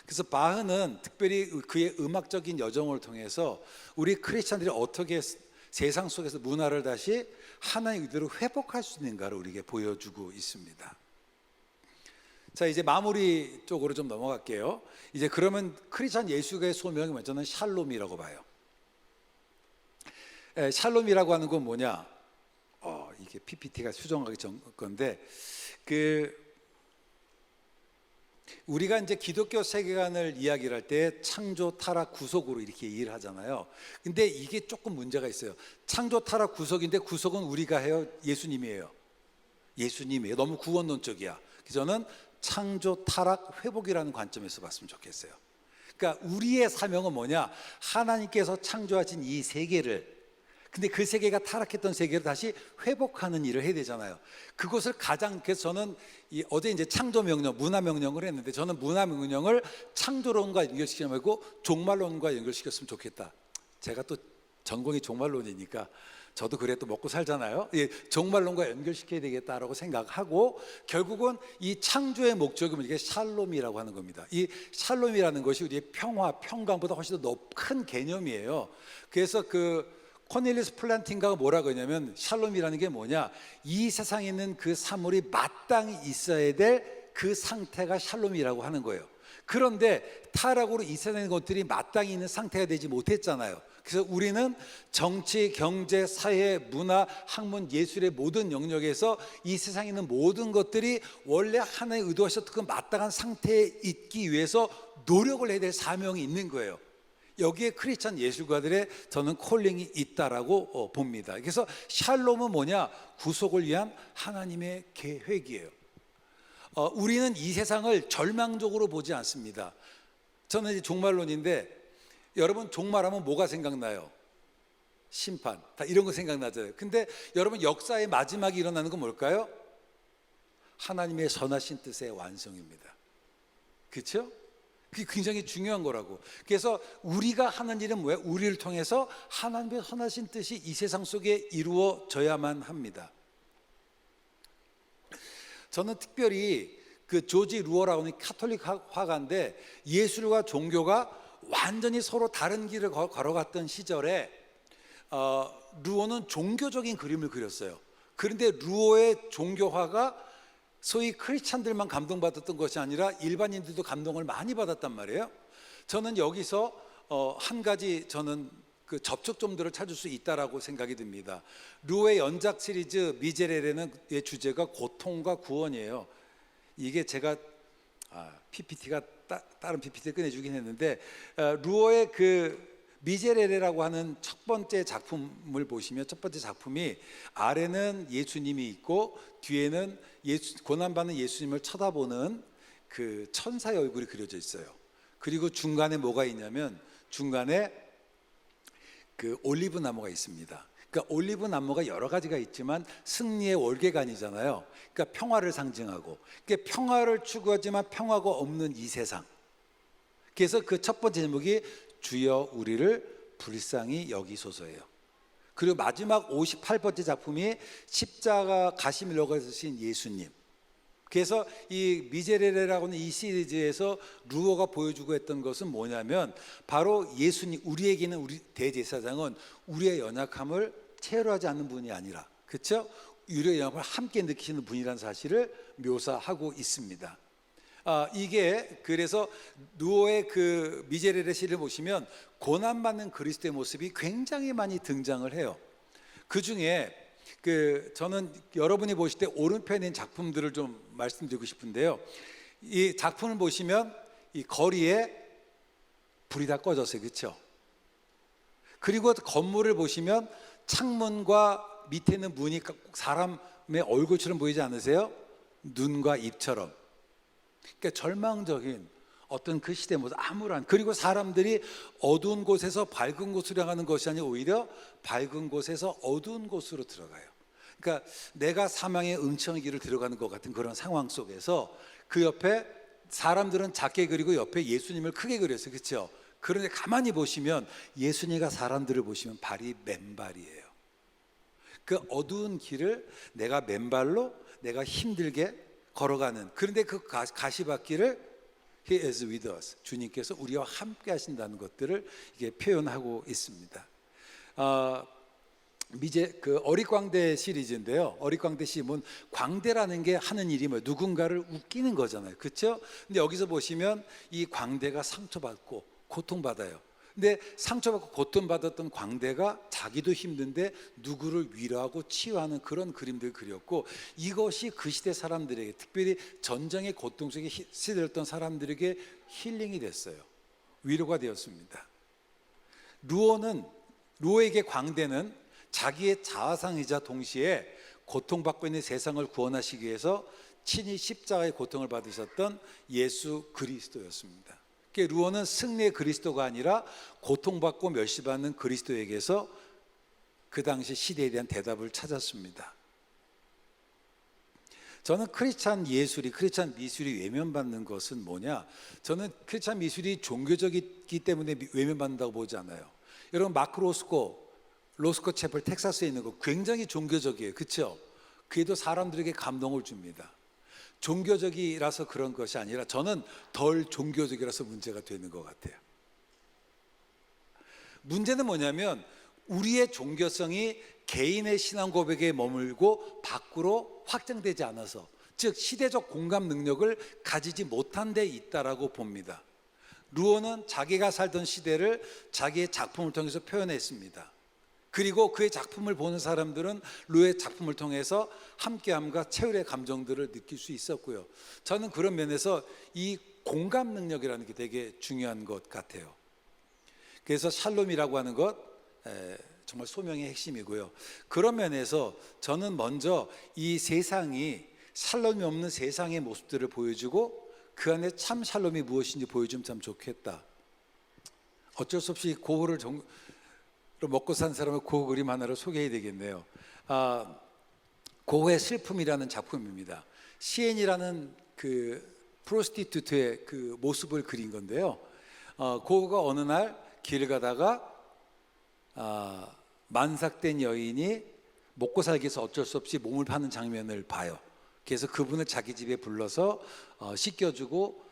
그래서 바흐는 특별히 그의 음악적인 여정을 통해서 우리 크리스찬들이 어떻게 세상 속에서 문화를 다시 하나의 의대로 회복할 수 있는가를 우리에게 보여주고 있습니다. 자, 이제 마무리 쪽으로 좀 넘어갈게요. 이제 그러면 크리스찬 예수가의 소명이 뭐냐면 저는 샬롬이라고 봐요. 샬롬이라고 하는 건 뭐냐? 이게 PPT가 수정하기 전 건데 우리가 이제 기독교 세계관을 이야기를 할 때 창조, 타락, 구속으로 이렇게 이해를 하잖아요. 근데 이게 조금 문제가 있어요. 창조, 타락, 구속인데 구속은 우리가 해요? 예수님이에요? 예수님이에요. 너무 구원론적이야. 그래서 저는 창조, 타락, 회복이라는 관점에서 봤으면 좋겠어요. 그러니까 우리의 사명은 뭐냐? 하나님께서 창조하신 이 세계를, 근데 그 세계가 타락했던 세계를 다시 회복하는 일을 해야 되잖아요. 그것을 그래서 저는 어제 이제 창조 명령, 문화 명령을 했는데 저는 문화 명령을 창조론과 연결시키지 말고 종말론과 연결시켰으면 좋겠다. 제가 또 전공이 종말론이니까 저도 그래 또 먹고 살잖아요. 종말론과 연결시켜야 되겠다라고 생각하고 결국은 이 창조의 목적은 이게 샬롬이라고 하는 겁니다. 이 샬롬이라는 것이 우리의 평화, 평강보다 훨씬 더 큰 개념이에요. 그래서 코넬리우스 플란팅가가 뭐라고 했냐면 샬롬이라는 게 뭐냐, 이 세상에 있는 그 사물이 마땅히 있어야 될 그 상태가 샬롬이라고 하는 거예요. 그런데 타락으로 이 세상의 것들이 마땅히 있는 상태가 되지 못했잖아요. 그래서 우리는 정치, 경제, 사회, 문화, 학문, 예술의 모든 영역에서 이 세상에 있는 모든 것들이 원래 하나의 의도하셨던 그 마땅한 상태에 있기 위해서 노력을 해야 될 사명이 있는 거예요. 여기에 크리스찬 예술가들의 저는 콜링이 있다라고 봅니다. 그래서 샬롬은 뭐냐? 구속을 위한 하나님의 계획이에요. 우리는 이 세상을 절망적으로 보지 않습니다. 저는 이제 종말론인데 여러분 종말하면 뭐가 생각나요? 심판, 다 이런 거 생각나잖아요. 근데 여러분, 역사의 마지막이 일어나는 건 뭘까요? 하나님의 선하신 뜻의 완성입니다. 그렇죠? 그게 굉장히 중요한 거라고. 그래서 우리가 하는 일은 뭐예요? 우리를 통해서 하나님의 선하신 뜻이 이 세상 속에 이루어져야만 합니다. 저는 특별히 그 조지 루어라고 하는 카톨릭 화가인데, 예술과 종교가 완전히 서로 다른 길을 걸어갔던 시절에 루어는 종교적인 그림을 그렸어요. 그런데 루어의 종교화가 소위 크리스찬들만 감동받았던 것이 아니라 일반인들도 감동을 많이 받았단 말이에요. 저는 여기서 한 가지 저는 그 접촉점들을 찾을 수 있다라고 생각이 듭니다. 루어의 연작 시리즈 미제레레는 주제가 고통과 구원이에요. 이게 제가 PPT가 다른 PPT 꺼내주긴 했는데, 루어의 그 미제레레라고 하는 첫 번째 작품을 보시면, 첫 번째 작품이 아래는 예수님이 있고 뒤에는 고난받는 예수님을 쳐다보는 그 천사의 얼굴이 그려져 있어요. 그리고 중간에 뭐가 있냐면, 중간에 그 올리브 나무가 있습니다. 그러니까 올리브 나무가 여러 가지가 있지만 승리의 월계관이잖아요. 그러니까 평화를 상징하고, 그러니까 평화를 추구하지만 평화가 없는 이 세상. 그래서 그 첫 번째 제목이 주여 우리를 불쌍히 여기소서예요. 그리고 마지막 58번째 작품이 십자가 가시밀 녹아지신 예수님. 그래서 이 미제레레라고 하는 이 시리즈에서 루어가 보여주고 했던 것은 뭐냐면, 바로 예수님, 우리에게는 우리 대제사장은 우리의 연약함을 체류하지 않는 분이 아니라, 그렇죠? 우리의 연약함을 함께 느끼시는 분이라는 사실을 묘사하고 있습니다. 이게 그래서 루어의 그 미제레레 시를 보시면 고난받는 그리스도의 모습이 굉장히 많이 등장을 해요. 그 중에 저는 여러분이 보실 때 오른편에 있는 작품들을 좀 말씀드리고 싶은데요. 이 작품을 보시면 이 거리에 불이 다 꺼졌어요. 그렇죠? 그리고 건물을 보시면 창문과 밑에 있는 문이 사람의 얼굴처럼 보이지 않으세요? 눈과 입처럼. 그러니까 절망적인 어떤 그 시대 모습, 암울한. 그리고 사람들이 어두운 곳에서 밝은 곳으로 향하는 것이 아니라 오히려 밝은 곳에서 어두운 곳으로 들어가요. 그러니까 내가 사망의 응청의 길을 들어가는 것 같은 그런 상황 속에서 그 옆에 사람들은 작게 그리고 옆에 예수님을 크게 그렸어요. 그렇죠? 그런데 가만히 보시면 예수님과 사람들을 보시면 발이 맨발이에요. 그 어두운 길을 내가 맨발로 내가 힘들게 걸어가는, 그런데 그 가시밭길을 He is with us, 주님께서 우리와 함께 하신다는 것들을 이게 표현하고 있습니다. 그 어릿광대 시리즈인데요. 어릿광대 시면 광대라는 게 하는 일이 뭐예요? 누군가를 웃기는 거잖아요. 그렇죠? 근데 여기서 보시면 이 광대가 상처받고 고통받아요. 근데 상처받고 고통받았던 광대가 자기도 힘든데 누구를 위로하고 치유하는 그런 그림들을 그렸고, 이것이 그 시대 사람들에게, 특별히 전쟁의 고통 속에 시들었던 사람들에게 힐링이 됐어요. 위로가 되었습니다. 루어에게 광대는 자기의 자아상이자 동시에 고통받고 있는 세상을 구원하시기 위해서 친히 십자가의 고통을 받으셨던 예수 그리스도였습니다. 루어는 승리의 그리스도가 아니라 고통받고 멸시받는 그리스도에게서 그 당시 시대에 대한 대답을 찾았습니다. 저는 크리스찬 예술이, 크리스찬 미술이 외면받는 것은 뭐냐? 저는 크리스찬 미술이 종교적이기 때문에 외면받는다고 보지 않아요. 여러분, 마크 로스코 채플 텍사스에 있는 거 굉장히 종교적이에요. 그렇죠? 그래도 사람들에게 감동을 줍니다. 종교적이라서 그런 것이 아니라 저는 덜 종교적이라서 문제가 되는 것 같아요. 문제는 뭐냐면 우리의 종교성이 개인의 신앙 고백에 머물고 밖으로 확장되지 않아서, 즉 시대적 공감 능력을 가지지 못한 데 있다라고 봅니다. 루어는 자기가 살던 시대를 자기의 작품을 통해서 표현했습니다. 그리고 그의 작품을 보는 사람들은 루어의 작품을 통해서 함께함과 최후의 감정들을 느낄 수 있었고요. 저는 그런 면에서 이 공감 능력이라는 게 되게 중요한 것 같아요. 그래서 샬롬이라고 하는 것 정말 소명의 핵심이고요. 그런 면에서 저는 먼저 이 세상이 샬롬이 없는 세상의 모습들을 보여주고 그 안에 참 샬롬이 무엇인지 보여주면 참 좋겠다. 어쩔 수 없이 고거를 먹고 산 사람의 고흐 그림 하나를 소개해야 되겠네요. 고흐의 슬픔이라는 작품입니다. 시엔이라는 그 프로스티튜트의 그 모습을 그린 건데요. 고흐가 어느 날 길을 가다가 만삭된 여인이 먹고 살기 위해서 어쩔 수 없이 몸을 파는 장면을 봐요. 그래서 그분을 자기 집에 불러서 씻겨주고,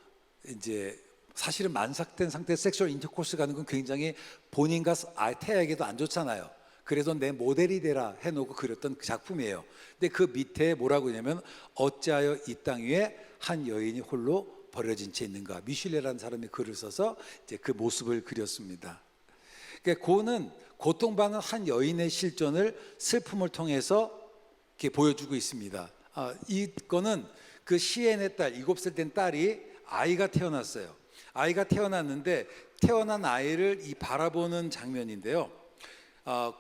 이제 사실은 만삭된 상태에서 섹슈얼 인터코스 가는 건 굉장히 본인과 태아에게도 안 좋잖아요. 그래서 내 모델이 되라 해놓고 그렸던 그 작품이에요. 근데 그 밑에 뭐라고 하냐면, 어찌하여 이 땅 위에 한 여인이 홀로 버려진 채 있는가. 미슐레라는 사람이 글을 써서 이제 그 모습을 그렸습니다. 그러니까 고는 고통받는 한 여인의 실존을 슬픔을 통해서 이렇게 보여주고 있습니다. 이거는 그 시엔의 딸, 7살 된 딸이 아이가 태어났어요. 아이가 태어났는데 태어난 아이를 이 바라보는 장면인데요.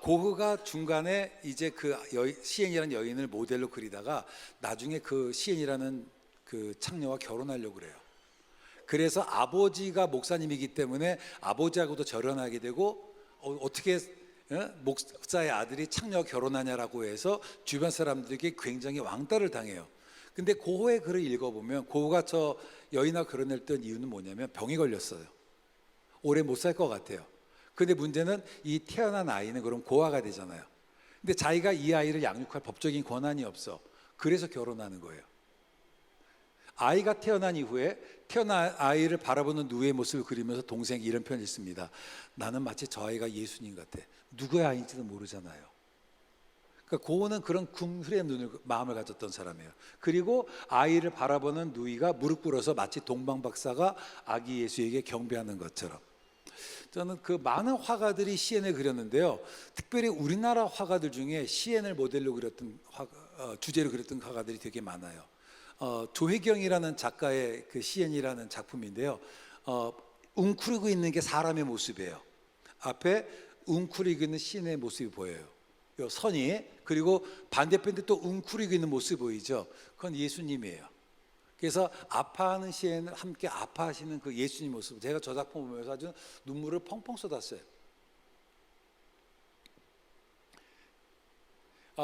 고흐가 중간에 이제 그 시엔이라는 여인을 모델로 그리다가 나중에 그 시엔이라는 그 창녀와 결혼하려고 그래요. 그래서 아버지가 목사님이기 때문에 아버지하고도 절연하게 되고, 어떻게 목사의 아들이 창녀와 결혼하냐라고 해서 주변 사람들에게 굉장히 왕따를 당해요. 근데 고흐의 글을 읽어보면 고흐가 저 여인과 결혼했던 이유는 뭐냐면 병이 걸렸어요. 오래 못 살 것 같아요. 근데 문제는 이 태어난 아이는 그럼 고아가 되잖아요. 근데 자기가 이 아이를 양육할 법적인 권한이 없어. 그래서 결혼하는 거예요. 아이가 태어난 이후에 태어난 아이를 바라보는 누이의 모습을 그리면서 동생이 이런 표현을 했습니다. 나는 마치 저 아이가 예수님 같아. 누구의 아이인지도 모르잖아요. 그러니까 고흐는 그런 궁휼의 마음을 가졌던 사람이에요. 그리고 아이를 바라보는 누이가 무릎 꿇어서 마치 동방박사가 아기 예수에게 경배하는 것처럼. 저는 그 많은 화가들이 시엔을 그렸는데요. 특별히 우리나라 화가들 중에 시엔을 모델로 그렸던 주제로 그렸던 화가들이 되게 많아요. 조혜경이라는 작가의 그 시엔이라는 작품인데요. 웅크리고 있는 게 사람의 모습이에요. 앞에 웅크리고 있는 시인의 모습이 보여요. 요 선이. 그리고 반대편에 또 웅크리고 있는 모습이 보이죠. 그건 예수님이에요. 그래서 아파하는 시인을 함께 아파하시는 그 예수님 모습, 제가 저 작품 보면서 아주 눈물을 펑펑 쏟았어요.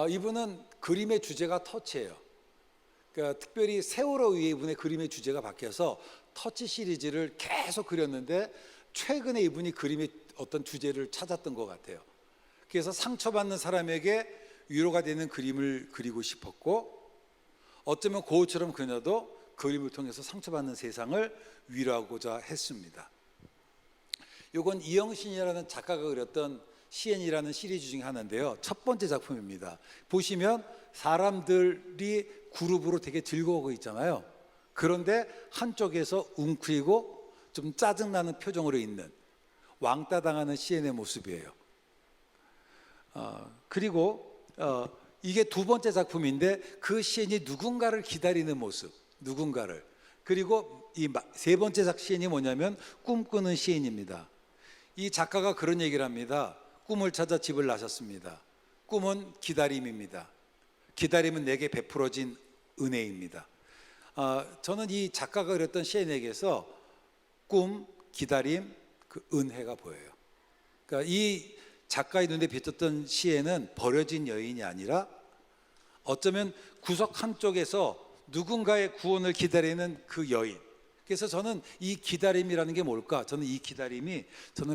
이분은 그림의 주제가 터치예요. 그러니까 특별히 세월호 이후에 이분의 그림의 주제가 바뀌어서 터치 시리즈를 계속 그렸는데 최근에 이분이 그림의 어떤 주제를 찾았던 것 같아요. 그래서 상처받는 사람에게 위로가 되는 그림을 그리고 싶었고, 어쩌면 고흐처럼 그녀도 그림을 통해서 상처받는 세상을 위로하고자 했습니다. 이건 이영신이라는 작가가 그렸던 시엔이라는 시리즈 중에 하나인데요. 첫 번째 작품입니다. 보시면 사람들이 그룹으로 되게 즐거워하고 있잖아요. 그런데 한쪽에서 웅크리고 좀 짜증나는 표정으로 있는 왕따 당하는 시엔의 모습이에요. 그리고 이게 두 번째 작품인데 그 시엔이 누군가를 기다리는 모습, 누군가를. 그리고 이 세 번째 시엔이 뭐냐면 꿈꾸는 시엔입니다. 이 작가가 그런 얘기를 합니다. 꿈을 찾아 집을 나섰습니다. 꿈은 기다림입니다. 기다림은 내게 베풀어진 은혜입니다. 저는 이 작가가 그렸던 시엔에게서 꿈, 기다림, 그 은혜가 보여요. 그러니까 이 작가의 눈에 비쳤던 시엔은 버려진 여인이 아니라 어쩌면 구석 한쪽에서 누군가의 구원을 기다리는 그 여인. 그래서 저는 이 기다림이라는 게 뭘까? 저는 이 기다림이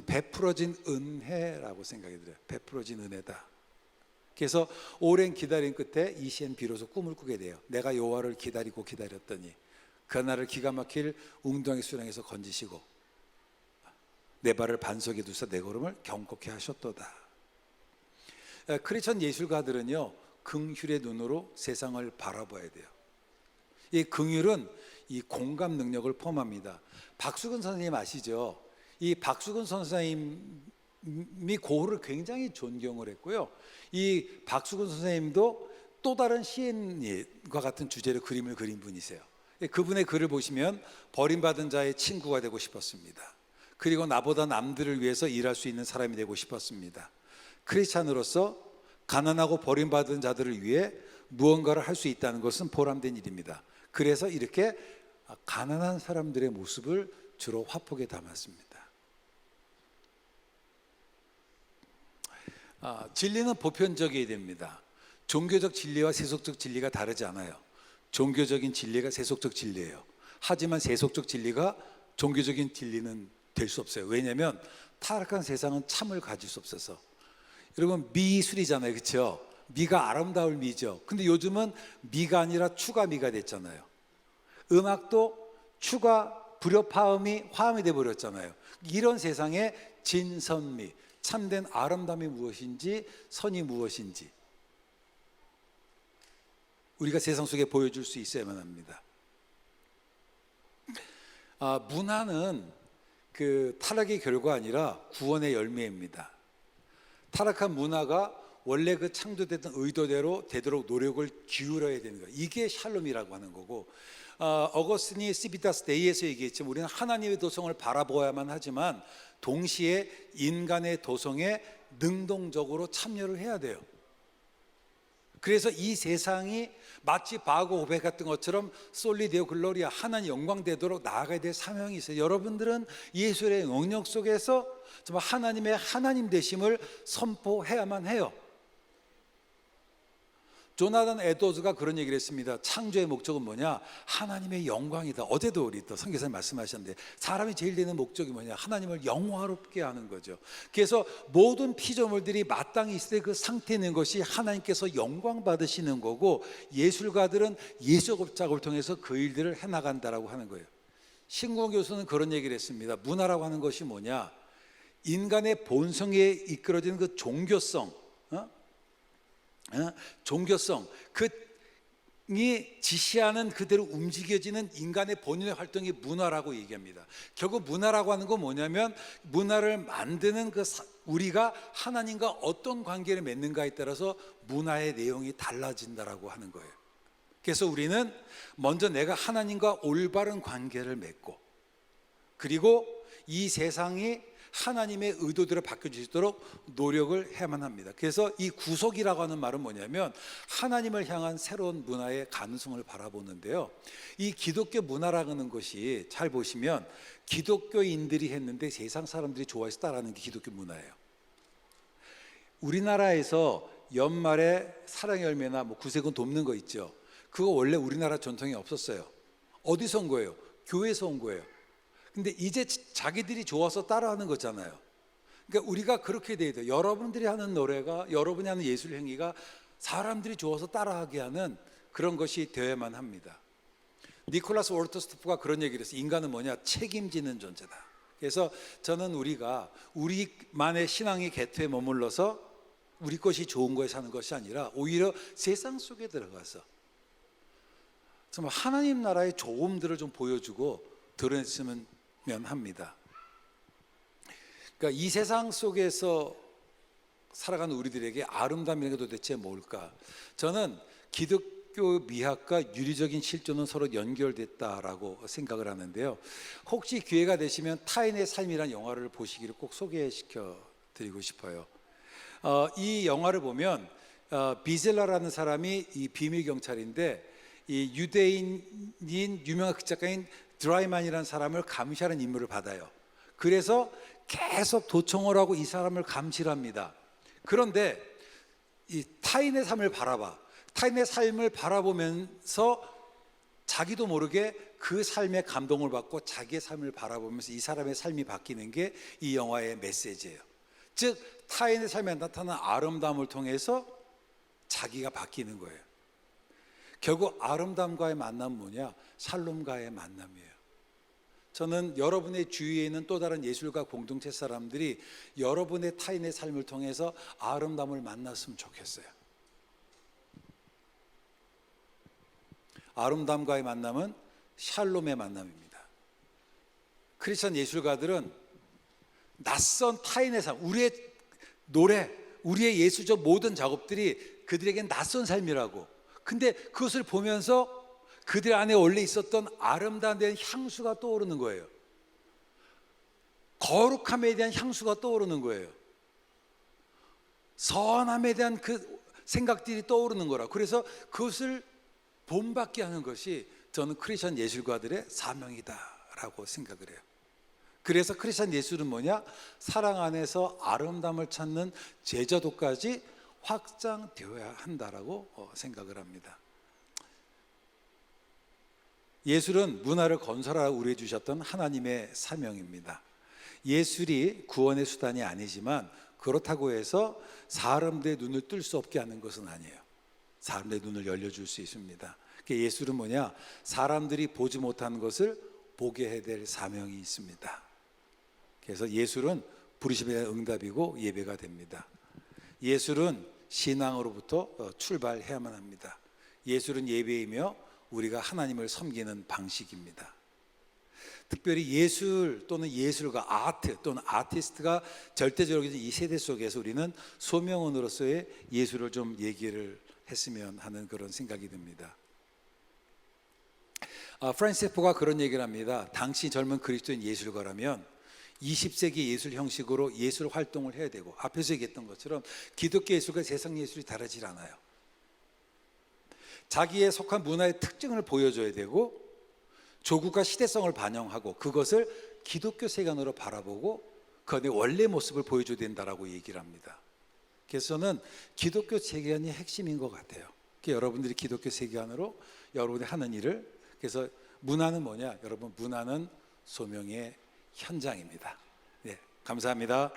베풀어진 은혜라고 생각이 들어요. 베풀어진 은혜다. 그래서 오랜 기다림 끝에 이 시엔 비로소 꿈을 꾸게 돼요. 내가 여호와를 기다리고 기다렸더니 그날을 기가 막힐 웅덩이 수렁에서 건지시고 내 발을 반석에 두사 내 걸음을 경고케 하셨도다. 크리스천 예술가들은요, 긍휼의 눈으로 세상을 바라봐야 돼요. 이 긍휼은 이 공감 능력을 포함합니다. 박수근 선생님 아시죠? 이 박수근 선생님이 고흐를 굉장히 존경을 했고요. 이 박수근 선생님도 또 다른 시인과 같은 주제로 그림을 그린 분이세요. 그분의 글을 보시면 버림받은 자의 친구가 되고 싶었습니다. 그리고 나보다 남들을 위해서 일할 수 있는 사람이 되고 싶었습니다. 크리스찬으로서 가난하고 버림받은 자들을 위해 무언가를 할 수 있다는 것은 보람된 일입니다. 그래서 이렇게 가난한 사람들의 모습을 주로 화폭에 담았습니다. 진리는 보편적이어야 됩니다. 종교적 진리와 세속적 진리가 다르지 않아요. 종교적인 진리가 세속적 진리예요. 하지만 세속적 진리가 종교적인 진리는 될 수 없어요. 왜냐하면 타락한 세상은 참을 가질 수 없어서. 여러분, 미술이잖아요, 그렇죠? 미가 아름다울 미죠. 근데 요즘은 미가 아니라 추가 미가 됐잖아요. 음악도 추가 불협화음이 화음이 돼 버렸잖아요. 이런 세상에 진선미, 참된 아름다움이 무엇인지, 선이 무엇인지 우리가 세상 속에 보여줄 수 있어야만 합니다. 문화는 그 타락의 결과 아니라 구원의 열매입니다. 타락한 문화가 원래 그 창조됐던 의도대로 되도록 노력을 기울여야 되는 거예요. 이게 샬롬이라고 하는 거고, 어거스틴이 시비타스 데이에서 얘기했지만 우리는 하나님의 도성을 바라보아야만 하지만 동시에 인간의 도성에 능동적으로 참여를 해야 돼요. 그래서 이 세상이 마치 바고 오베 같은 것처럼 솔리데오 글로리아, 하나님 영광 되도록 나아가야 될 사명이 있어요. 여러분들은 예수의 영역 속에서 정말 하나님의 하나님 되심을 선포해야만 해요. 조나단 에드워즈가 그런 얘기를 했습니다. 창조의 목적은 뭐냐? 하나님의 영광이다. 어제도 우리 또 선교사님 말씀하셨는데 사람이 제일 되는 목적이 뭐냐? 하나님을 영화롭게 하는 거죠. 그래서 모든 피조물들이 마땅히 있을 때 그 상태에 있는 것이 하나님께서 영광 받으시는 거고, 예술가들은 예술 작업을 통해서 그 일들을 해나간다라고 하는 거예요. 신구원 교수는 그런 얘기를 했습니다. 문화라고 하는 것이 뭐냐? 인간의 본성에 이끌어지는 그 종교성, 종교성, 그이 지시하는 그대로 움직여지는 인간의 본연의 활동이 문화라고 얘기합니다. 결국 문화라고 하는 건 뭐냐면 문화를 만드는 우리가 하나님과 어떤 관계를 맺는가에 따라서 문화의 내용이 달라진다라고 하는 거예요. 그래서 우리는 먼저 내가 하나님과 올바른 관계를 맺고, 그리고 이 세상이 하나님의 의도대로 바뀌어지도록 노력을 해야만 합니다. 그래서 이 구속이라고 하는 말은 뭐냐면 하나님을 향한 새로운 문화의 가능성을 바라보는데요. 이 기독교 문화라고 하는 것이 잘 보시면 기독교인들이 했는데 세상 사람들이 좋아해서 따라하는 게 기독교 문화예요. 우리나라에서 연말에 사랑의 열매나 구세군 돕는 거 있죠. 그거 원래 우리나라 전통에 없었어요. 어디서 온 거예요? 교회에서 온 거예요. 근데 이제 자기들이 좋아서 따라하는 거잖아요. 그러니까 우리가 그렇게 돼야 돼요. 여러분들이 하는 노래가, 여러분이 하는 예술 행위가 사람들이 좋아서 따라하게 하는 그런 것이 되어야만 합니다. 니콜라스 월터스토프가 그런 얘기를 했어요. 인간은 뭐냐? 책임지는 존재다. 그래서 저는 우리가 우리만의 신앙의 궤토에 머물러서 우리 것이 좋은 거에 사는 것이 아니라 오히려 세상 속에 들어가서 정말 하나님 나라의 좋음들을 좀 보여주고 드러냈으면 합니다. 그러니까 이 세상 속에서 살아가는 우리들에게 아름다움이라는 게 도대체 뭘까? 저는 기독교 미학과 유리적인 실존은 서로 연결됐다라고 생각을 하는데요. 혹시 기회가 되시면 타인의 삶이라는 영화를 보시기를 꼭 소개시켜 드리고 싶어요. 이 영화를 보면 비젤라라는 사람이 이 비밀 경찰인데, 이 유대인인 유명한 극작가인 드라이만이라는 사람을 감시하는 임무를 받아요. 그래서 계속 도청을 하고 이 사람을 감시를 합니다. 그런데 이 타인의 삶을 바라봐. 타인의 삶을 바라보면서 자기도 모르게 그 삶에 감동을 받고 자기의 삶을 바라보면서 이 사람의 삶이 바뀌는 게 이 영화의 메시지예요. 즉 타인의 삶에 나타나는 아름다움을 통해서 자기가 바뀌는 거예요. 결국 아름다움과의 만남은 뭐냐? 샬롬과의 만남이에요. 저는 여러분의 주위에 있는 또 다른 예술가 공동체 사람들이 여러분의 타인의 삶을 통해서 아름다움을 만났으면 좋겠어요. 아름다움과의 만남은 샬롬의 만남입니다. 크리스천 예술가들은 낯선 타인의 삶, 우리의 노래, 우리의 예술적 모든 작업들이 그들에겐 낯선 삶이라고. 근데 그것을 보면서 그들 안에 원래 있었던 아름다운 데는 향수가 떠오르는 거예요. 거룩함에 대한 향수가 떠오르는 거예요. 선함에 대한 그 생각들이 떠오르는 거라. 그래서 그것을 본받게 하는 것이 저는 크리스천 예술가들의 사명이다라고 생각을 해요. 그래서 크리스천 예술은 뭐냐? 사랑 안에서 아름다움을 찾는 제자도까지 확장되어야 한다라고 생각을 합니다. 예술은 문화를 건설하라고 우리해 주셨던 하나님의 사명입니다. 예술이 구원의 수단이 아니지만 그렇다고 해서 사람들의 눈을 뜰 수 없게 하는 것은 아니에요. 사람들의 눈을 열려줄 수 있습니다. 예술은 뭐냐? 사람들이 보지 못하는 것을 보게 해야 될 사명이 있습니다. 그래서 예술은 부르심에 대한 응답이고 예배가 됩니다. 예술은 신앙으로부터 출발해야만 합니다. 예술은 예배이며 우리가 하나님을 섬기는 방식입니다. 특별히 예술 또는 예술가, 아트 또는 아티스트가 절대적으로 이 세대 속에서 우리는 소명원으로서의 예술을 좀 얘기를 했으면 하는 그런 생각이 듭니다. 프란시스 포가 그런 얘기를 합니다. 당시 젊은 그리스도인 예술가라면 20세기 예술 형식으로 예술 활동을 해야 되고, 앞에서 얘기했던 것처럼 기독교 예술과 세상 예술이 다르질 않아요. 자기에 속한 문화의 특징을 보여줘야 되고, 조국과 시대성을 반영하고 그것을 기독교 세계관으로 바라보고 그 안에 원래 모습을 보여줘야 된다라고 얘기를 합니다. 그래서 저는 기독교 세계관이 핵심인 것 같아요. 여러분들이 기독교 세계관으로 여러분이 하는 일을, 그래서 문화는 뭐냐? 여러분, 문화는 소명의 현장입니다. 네, 감사합니다.